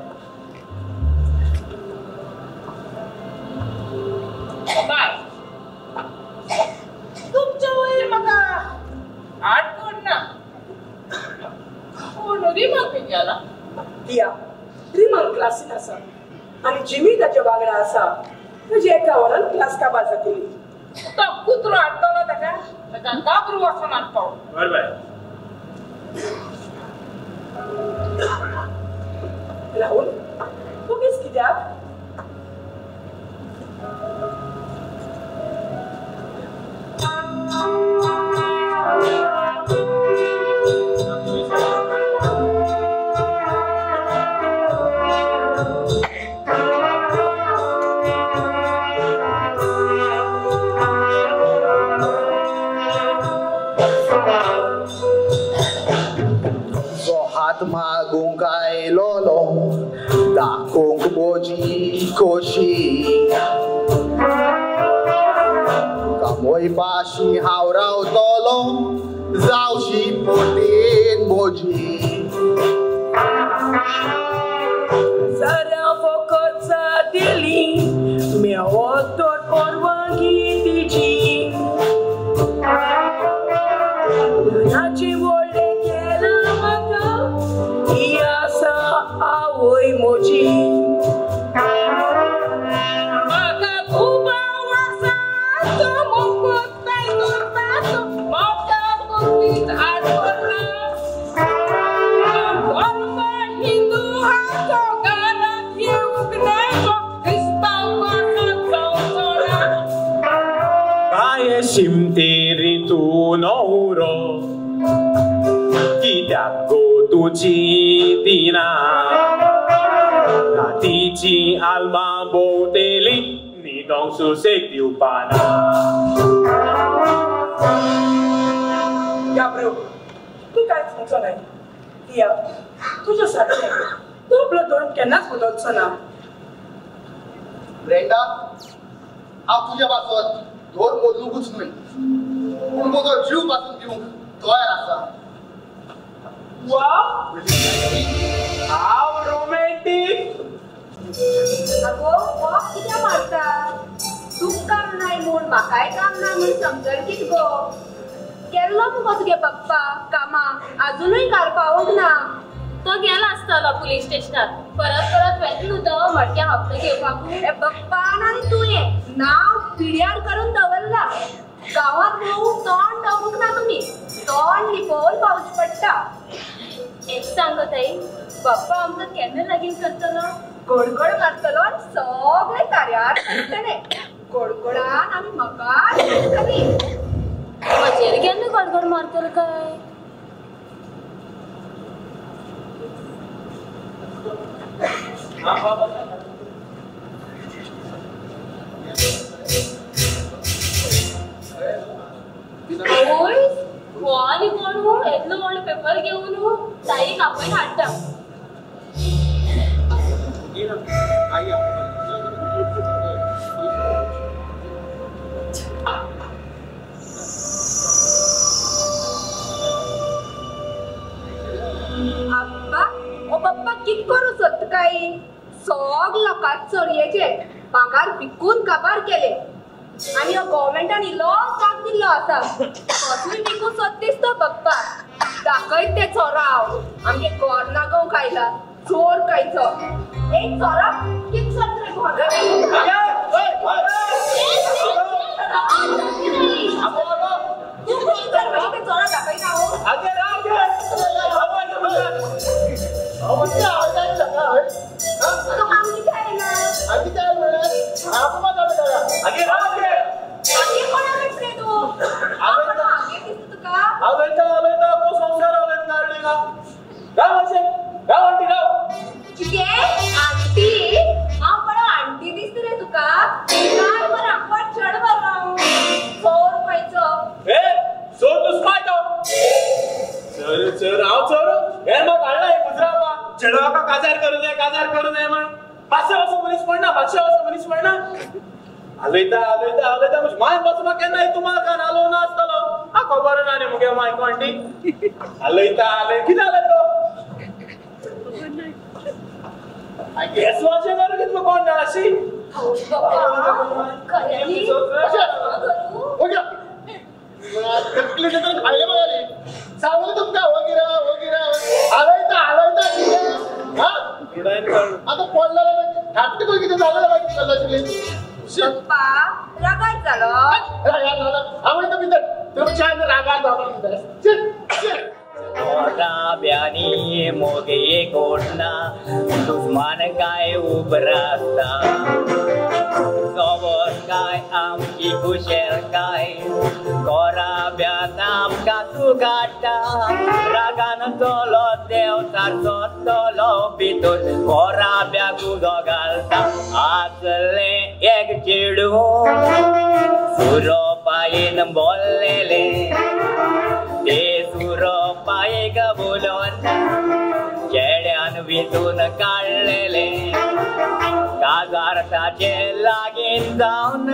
बाय तुमच्या वयर म्हाका आठवण ना पूण रिमाक बी गेला Tia, रिमान क्लासीन आसा. आनी जिमी ताच्या वांगडा आसा. ताजी एका वरान क्लास काबार जातली. तो कुत्रो हाडटलो ताका ताका गाबरू वचून हाडटलो बरे बाय राहुल, उगीच कित्याक? हात मागूंक आयलोलो दाखोवंक बोजी खोशी तुका मोयपाशी हांव रावतलो जावशी पोटेन बोजी जरा फकत साथ दिली मेळ्ळो तर परवानगी तिची मनाची व्हडलें केलां म्हाका ही आसा आवय म्हजी म्हाका खूब आवासा तो मोफत काय करता तो म्हाका कोणीच आडवना तुची दिना रातीची आल्मा भोवतेली न्हिदोंक सुसेग दिवपाना Gabriel, तू काय सांगचो नाही किया तुझ्या सारखे तू आपलं धोरण केन्नाच बदलचो ना ब्रेंडा हांव तुज्या पासत धोर बदलूंकूच न्हय पूण म्हजो जीव पासून दिवंक तयार आसा वाव हाव रोमॅन्टिक अगो बॉब कित्याक मारता तूं काम नाय म्हूण म्हाकाय काम ना म्हूण समजल कित गो केल्लो मुगो तुगे पप्पा कामा अजूनय घर पावूंक ना तो गेला आसतलो पुलीस स्टेशनार परत परत वेतलो तो मडक्या हप्ते घेवपाक ए पप्पा आनी तुवें नांव पिड्यार करून दवरला गांवांत भोवूंक तोंड दवरूंक ना तुमी तोंड लिपोवन पावच पडटा एक सांग ताई पप्पा आमकां केन्ना लागीं करतलो गोडगोड मारतलो आनी सगळे कार्यार करतले गोडगोडान आमी म्हाका करतली म्हजेर केन्ना गडगड मारतलो काय हो आनी कोण हो येतलो कोण पेपर घेऊन हो ताईक आपण हाडटा आप्पा ओ पप्पा कित करू सोदता काय सग लोकांक चोरयेचे भांगार विकून काबार केले आणि गव्हर्मेंटान इल्लो जाग दिल्लो आसा कसूय विकून सोदतीस तो पप्पा दाखयत ते चोराव आमगे गोर नागव खायला चोर खायचो एक चोरा कित सोद रे चोरा दाखयना आंटी दिसत रे तुका काय बरं आपण चढ बरं चोर पाहिजे चोर हांव चोर हे मग हाडला एक गुजरावा चेडवाका काजार करू नये म्हण 500 वर्सां मनीस पडना 500 वर्सां मनीस पडना आलयता म्हणजे माय बसमा केन्ना तुम्हाला कान आलो ना आसतलो हा खबर ना न्ही मुगे मायको आंटी आलयता कितें जालें तो गॅस वाचें करू कितें तुका कोण जाणाशी खायले बघाली सांगू तुमका वगिरा आलयता आता पडला धाकटे पळय कितें जालें पप्पा रागात जालो आवडतं भितर तुमच्या रागात जालो ब्यानी मोगे कोटना दुश्मन काय उबराता सोबत काय आमची कुशेल काय कोरा ब्यात आमकां तू काडटा रागान चलो देव सारको चलो भितर कोरा ब्याक उदो घालता आसले एक चेडू सुरो पायेन बोललेले ते सुरो पायेक बोलोन चेड्यान भितून काडलेले काजारताचे लागीन जावन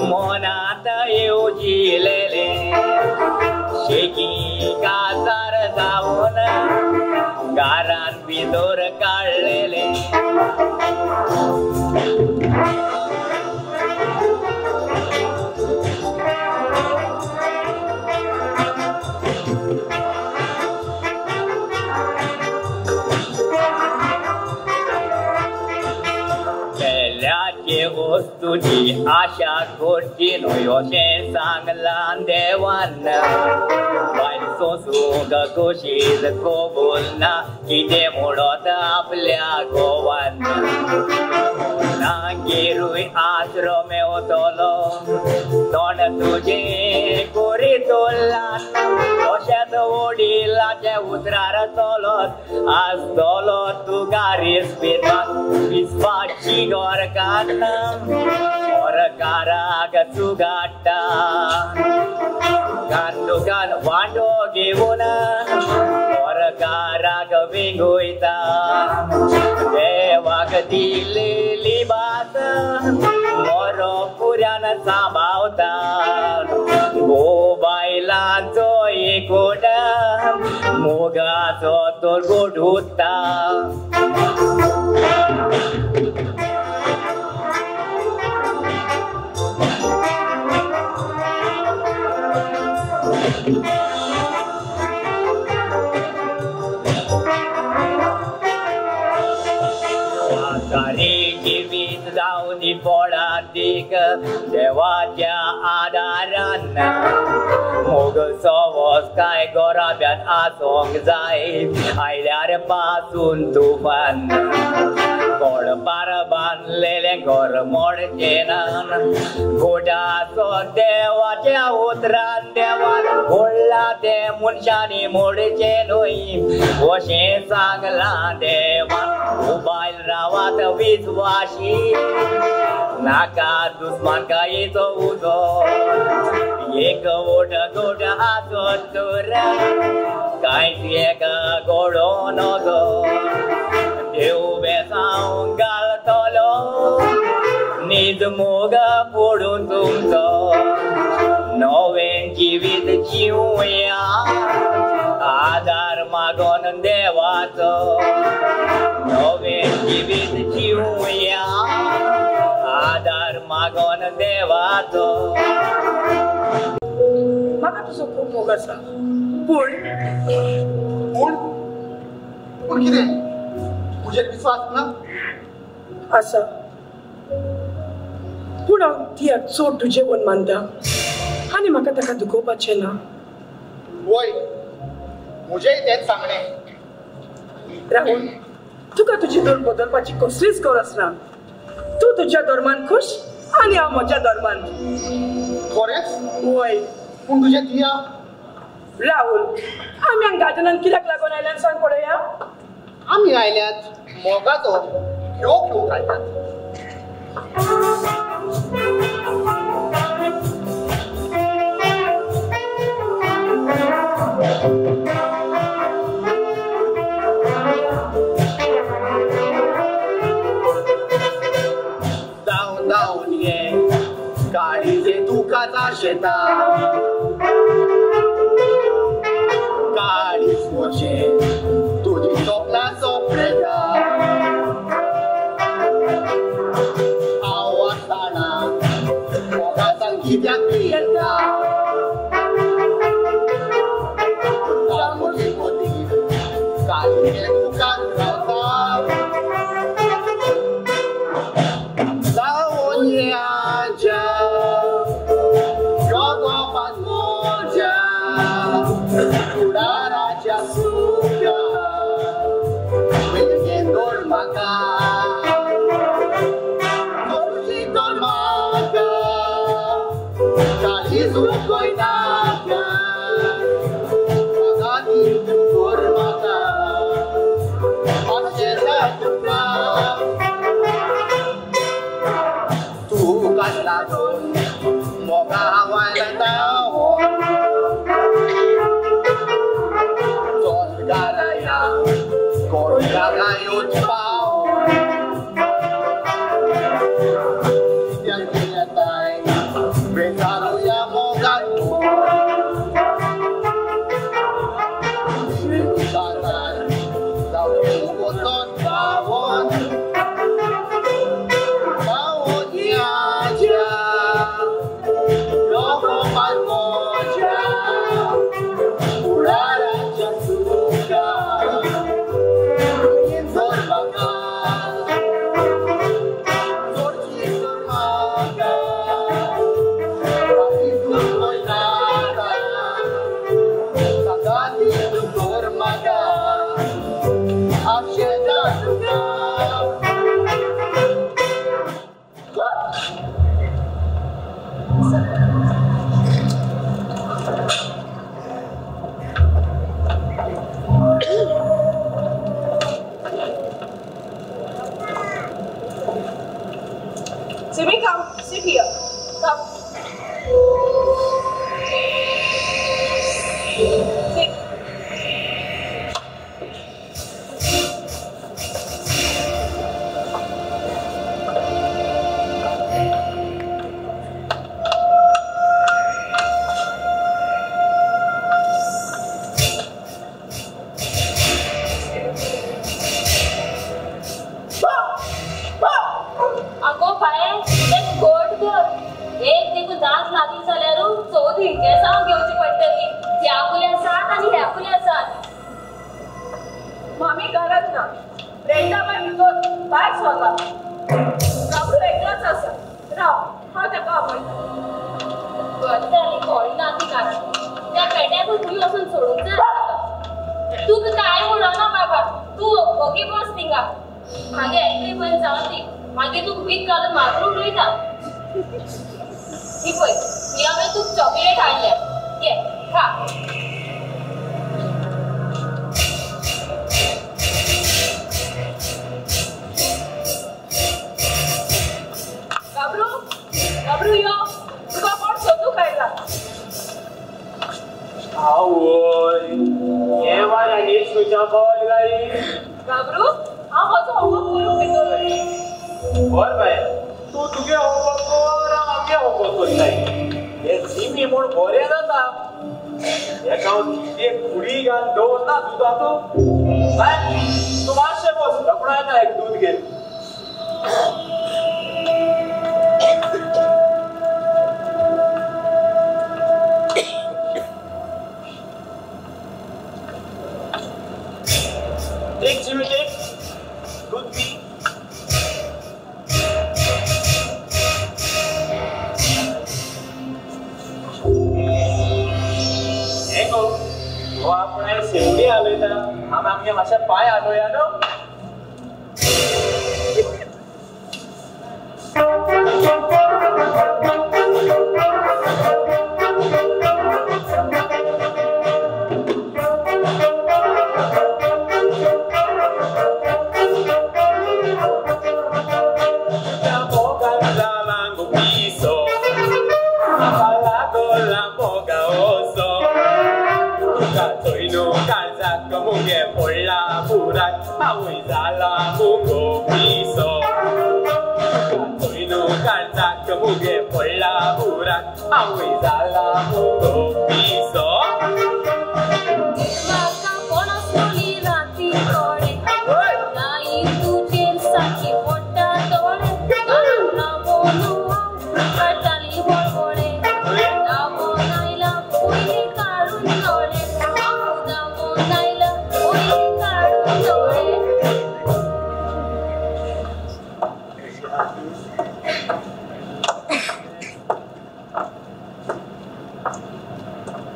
मोनात येवजिलेले शेकी काजार जावन गारान भितर काडलेले वस्तूची आशा करची न्हय अशें सांगलां देवान बायल सोसूंक कशीच कबूल ना कितें म्हणत आपल्या गोवान नांगेरूय आसरो मेवतलो तोंड तुजें करीत ल्हान अशेंच वडिलाचे उतरार चलत आसतलो तुका रेस्पेदान विस्वाची गोरकान गोरकाराक चुगाट्टा गांडोगान वांडो घेवन गोरकाराक विंगोयता देवाक दिलेली बात मोरो पुराण सांबाळता बायलांचो एकूट मोगाचो तो गोडूता जिवीत जाऊन पोडातीक देवाच्या आदारान मोग सवस काय गोराब्यात आसोंक जाय आयल्यार पासून तुफान गोड पार बांदलेले घर मोडचेनान गोडाचो देवाच्या उतरान देवान घोडला ते मनशांनी मोडचे न्हय अशें सांगला देवान मोबायल रावात विश्वासी नाका दुस्मान कायेचो उजो एक ओट गोड हासत तर कांयच एक गोडो नजो देव बेसांव घालतलो न्हीद मोग फोडून तुमचो नवें जिवीत जिवया आदार मागोन देवाचो नवें जिवीत जिवया आदार मागोन देवाचो म्हाका तुजो खूब मोग आसा पूण कितें तुजेर विश्वास ना आसा पूण हांव तियाक चड तुजें वन मानता आनी म्हाका ताका दुखोवपाचें ना वय म्हजेंय तेंच सांगणें राहुल तुका तुजी धर्म बदलपाची कसलीच गरज ना तूं तुज्या धर्मान खुश आनी हांव म्हज्या धर्मान खरेंच वय पूण तुजें तिया राहुल आमी हांगा गार्डनान कित्याक लागून आयल्यान सांग पळोवया आमी आयल्यात मोगाचो ह्यो खेळ काडटात जाऊन जाऊन ये काळीचे दुखाचा शेता काळी सोचे तुझी स्वप्ना सोपरेता आवाज ताणा मोगाचा कित्याक येता काळीचे मोती काळीचे दुखात रावता जाऊन ये आजा योगोपान मोजा उडाराच्या सुख्या वेगळे दोन म्हाका तुझी दोन म्हाका काळी सुकोय नाका म्हाका ती दोन म्हाका मातशें तुका तुका लागून मोगा वायला Garaya, Corgarayo Chao. Yang kinatay, Bentaro ya Mogano. Sinutanan, daw yung buton bawon. Bawon niya siya, loko man mo siya. Urara siya suka. I'll share दात लागील जाल्यार चवथ हिंडकेसां घेवची पडटली. ह्या फुल्या सात आनी ह्या फुल्या सात. मामी घरात ना. रेंडा बाय भितर भायर सरला. गाबडू एकलाच आसा. राव हांव ताका आपयता. बरें जाली कळना ती कारण. त्या पेट्याकूच तुमी वचून सोडूंक जाय. तुका काय उडना बाबा. तू ओके बस थिंगा. मागे एकली बंद जावन दी. मागीर तू वीक घालून मारून उडयता. ही पळय ही हांवें तुका चॉकलेट हाडल्या. घे खा. गाबरू यो तुका कोण सोदूंक आयला. आवय हे वाऱ्यानी तुज्या बॉल गाई. गाबरू हांव म्हजो होमवर्क करूंक भितर. बर बाय तू तुगे होमवर्क कर आमी होमवर्क करताय. हे जिमी म्हूण बरें जाता. हेका एक कुडी घाल दवरना दुदाचो. बाय तू मातशें बस लपडा येता एक दूद घे. एक जिमी टेक दूध पी. हे गो हो आपण शेवटी आलोय आमगे मातशे पाय आलोया न्हू. आवय जाला मुगो पिसो. तुका काळजाक मुगे पडला बुराक. आवय जाला मुगो पिसो. म्हाका कोण आसली राती कोडे. नाई तुजेर सारकी मोठा तोडे. रावून काडटाली वळवळे. रावून आयला पयली काडून दोळे. रावून आयला पयली काडून दोळे.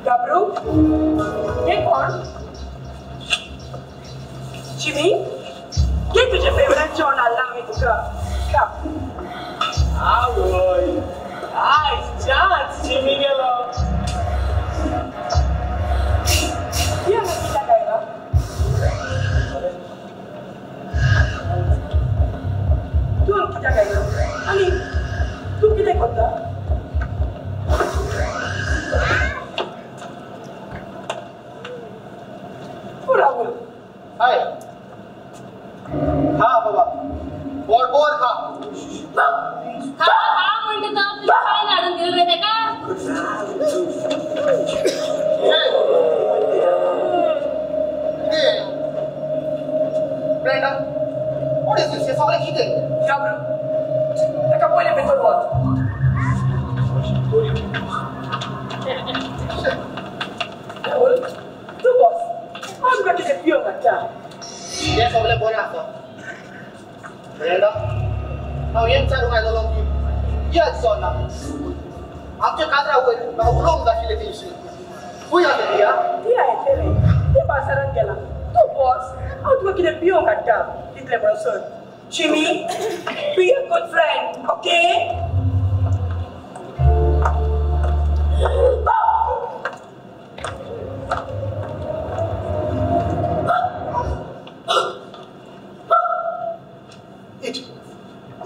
गाबरू हे कोण. चिमी घे तुझे फेवरेट जेवण हाडलां आमी तुका. खा. आवय आयज चाच जिमी गेलो. ही हांगा कित्याक आयला. तूं हांगा कित्याक आयला आनी तूं कितें करता. राहुल हाय खा बाबा बोर बोर खा. हा म्हणटा तो तुझ्या काय लाडून दिलं रे तेका. Brenda, what is this? You're somebody eating. गाबरू ताका पयलें भितर वच. राहुल तूं बस. हांव तुका कितें पिवंक हाडटा. हे सगळें बरें आसा. Brenda, हांव हें विचारूंक आयलोलो की या दिसना आमच्या काजरा वयर म्हाका उलोवंक जाय आशिल्लें तेंशी. खंय आसा ती या. ती आयतले ती बाजारांत गेला. तूं बस हांव तुका कितें पिवंक हाडटा. तितलें म्हणून sir. Jimmy be a good friend okay.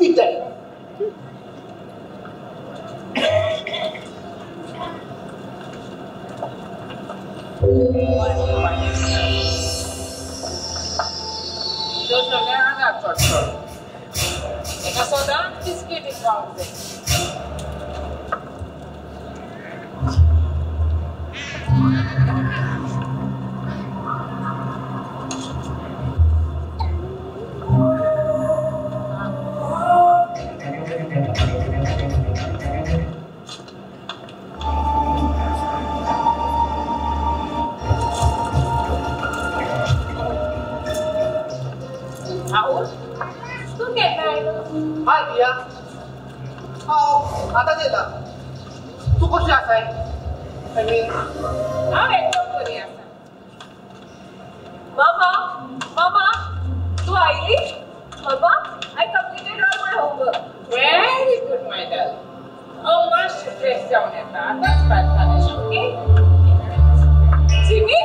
Eat that. तो सगळ्या हांगात चडटलो. एका सदांच बिस्कीट खावंक जाय. राहुल तू केन्ना आयलो हाय दिया आतांच येता तू कशी आसाय आय मीन हांव एकदम बरी आसा मामा तू आयली बाबा I completed all my homework very good my darling मातशें फ्रेश जावन येता आतांच प्रार्थना ओके जिमी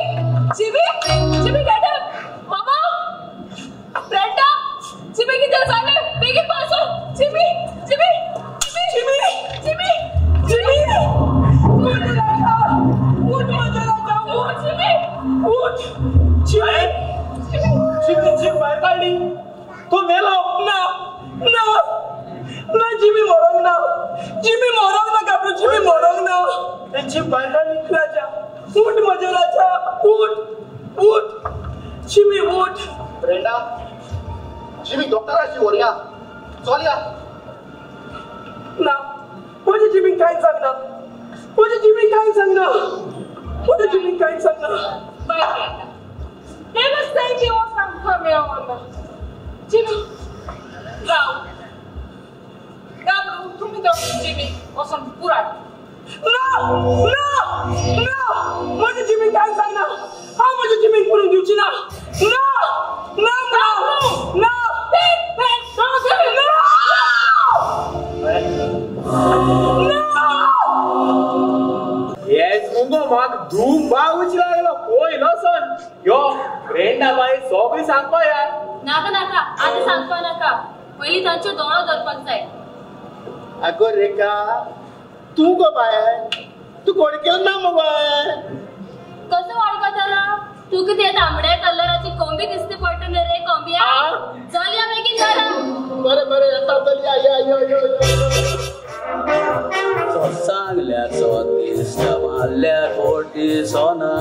गेट अप मामा ब्रेंडा जिमी कितें जालें बेगीन पावसो जिमी उठ माझा राजा उठ जिमी भायर काडली तू मेलो ना जिमी मरोंक ना कापू जिमी मरोंक ना जिम भायर काडली राजा उठ माझा राजा उठ जिमी उठ ब्रेंडा जिमी डॉक्टराची व्हरया चलया ना माझ्या जिमीक कांयच सांगना bye Brenda never say you want some come here on Jimmy Gabriel, तुम्ही जाऊ जिमी वसन पुरा No! माझ्या जिमीक कांयच सांगना हांव माझ्या जिमीक करून दिवची ना हेच मुंगो म्हाका धूप बावूच लागलो पळयलो सन यो फ्रेंडा बाई सगळी सांगपा यार नाका आतां सांगपा नाका पयलीं तांच्यो दोळो धरपाक जाय आगो रेखा तू गो बाय तू कोण केलं ना मगो कसो वळखतलो तू कितें तांबड्या कलराची कोंबी दिसते पडटा रे कोंबिया चल या बेगीन घरा बरें येता तरी आयो सांगल्याचो दिश्ट मारल्यार पोटी सोना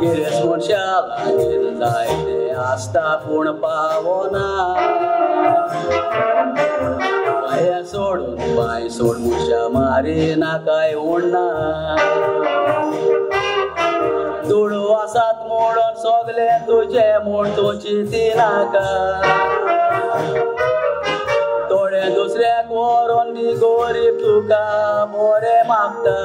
गिरेस मनशा लागीर जायते आसता पूण पावना पांय सोड मुशा मारी नाकाय उडना तुळू आसात मोडोन सोगले तुजे म्हूण तूं चिंती नाका थोडे दुसऱ्याक व्हरोन दी गोरीब तुका बरें मागता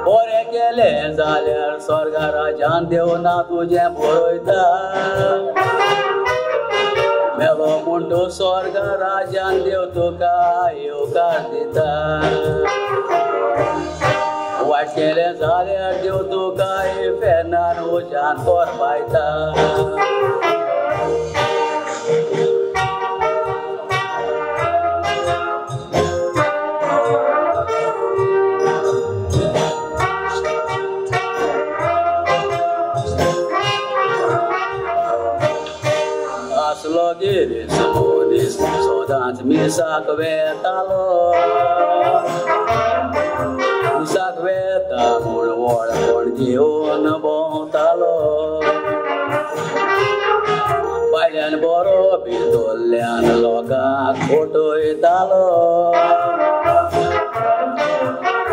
बरें केलें जाल्यार स्वर्गा राजान देवना तुजें बरयता मेलो म्हूण तूं स्वर्गा राजान देव तुका येवकार दिता वायट केलें जाल्यार देव तुका फेरनान उज्यान कोरपायता असलो गिरेस मोनीस सोदांच मिसाक वेतालो मिसाक वेता म्हूण वळखण घेवन भोंवतालो भायल्यान बरो भितरल्यान लोकांक फटयतालो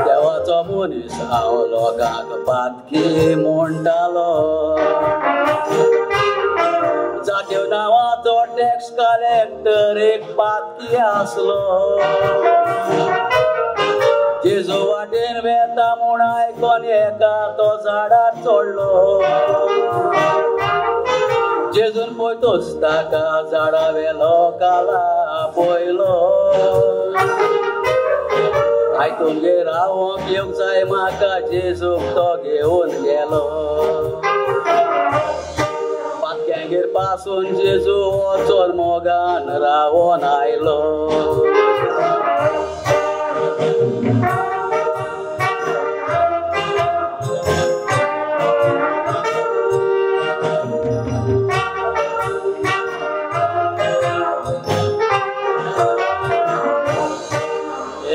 देवाचो मनीस हांव लोकांक पातकी म्हणटालो जाग्यो नांवाचो टॅक्स कलेक्टर एक पातकी आसलो जेजू वाटेन वेता म्हूण आयकोन एका तो झाडार चडलो जेजून पळयतोच ताका झाडा वेलो काला पळयलो आयकून गे रावोंक येवंक जाय म्हाका जेजूक तो घेवन गेलो पातक्यांगेर पासून जेजू वचोन मोगान रावोन आयलो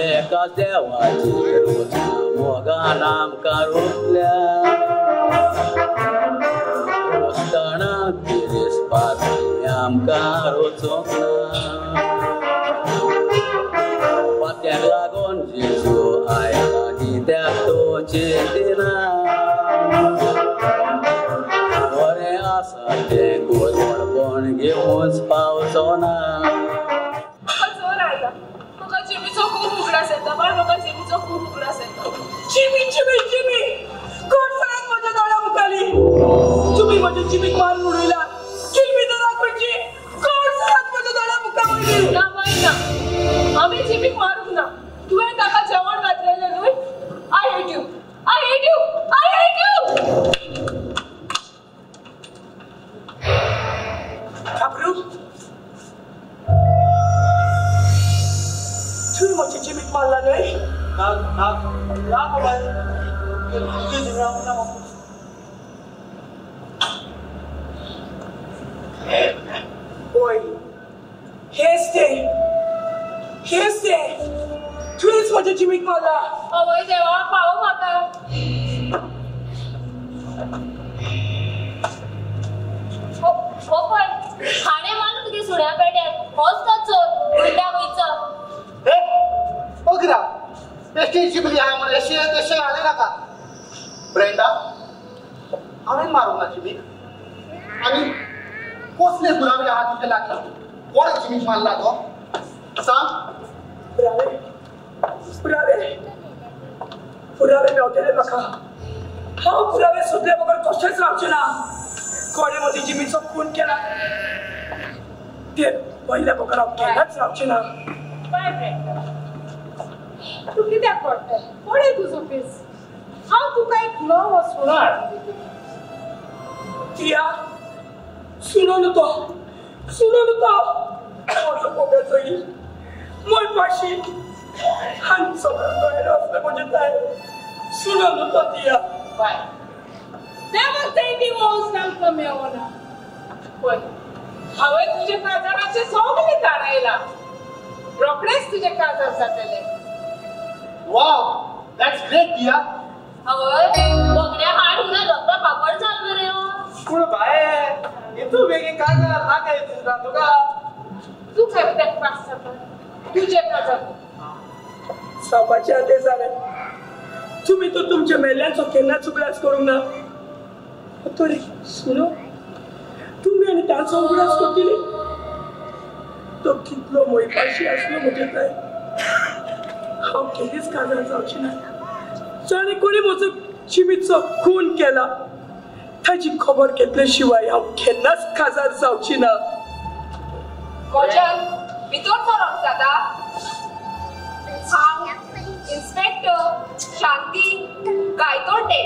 एका देवाची रोजा मोगान आमकां रोखल्या रोसतना गिरेस पाती आमकां रोचोंक ना पात्याक लागून जेजू आयला कित्याक तो चिंतिना आसा तें गोडपण घेवूच पावचो ना म्हाका जोर आयला म्हाका जिमीचो खूब उगडास येता बाय म्हाका जिमीचो खूब उगडास येता जिमी जिमी जिमी कोण सगळ्यात म्हज्या दोळ्या मुखाली तुम्ही म्हज्या जिमीक मारून उडयला जिमी तर दाखोवची कोण सगळ्यात म्हज्या दोळ्या मुखावयली ना बाय ना आमी जिमीक मारूंक ना तुवें ताका जेवण घातलेलें न्हय I hate you I hate you I hate you घाबरू तुम्ही म्हज्या जिमीक मारला न्हय ना बाबा तुझी राव ना ओय हेच ते तुवेंच म्हज्या जिमीक मारला आवय देवा पावो म्हाका हो पळय हाणें मारलो तुगे सुण्या पेट्याक होच तो चोर गुंडा गोंयचो बघा बेश्टी जिबली आहे म्हणून अशी तशी आले नाका ब्रेंडा हांवें मारूंक ना जिमीक आनी कसले पुरावे आहा तुजे लागला कोण जिमीक मारला तो सांग पुरावे मेवतले म्हाका हांव पुरावे सोदले बगर कशेंच रावचें ना कोणे म्हजी जिमीचो खून केला ते पयल्या बगर हांव केन्नाच रावचें ना बाय ब्रेंडा तू कित्याक पडटा कोणे तुजो फेस हांव तुका एक नवो सुणो हाडून दितलें तिया सुनो तो म्हजो पोगाचो इल मोय पाशी आनी सगळ्यां दोळे आसले म्हजे ताय सुनो तो तिया बाय देवाक तें डिवोर्स नामकां मेळना पळय हांवें तुजे काजाराचे सगळे ताणयला रोखडेच तुजे काजार जातले वाव दॅट्स ग्रेट टिया आवय बोगड्या हाड उगला लोकरा पापड जाल मरे पूण बाये इतू बेगीन काय करणार ना काय दिसता तुका तू खंय तेका पास जाता तुजे काजार सापाचे आते जाले तुम्ही तो तुमच्या मेल्यांचो केन्नाच उगडास करूंक ना तरी सुनो तुम्ही आनी ताचो उगडास करतली तो कितलो मोयपाशी आसलो म्हजे ताय हांव केलीच काजार जावची ना जाणी कोणी म्हजो जिमीचो खून केला ताची खबर घेतले शिवाय हांव केन्नाच काजार जावची ना मोजन भितर सरप जाता हांव इन्स्पेक्टर शांती गायतोंडे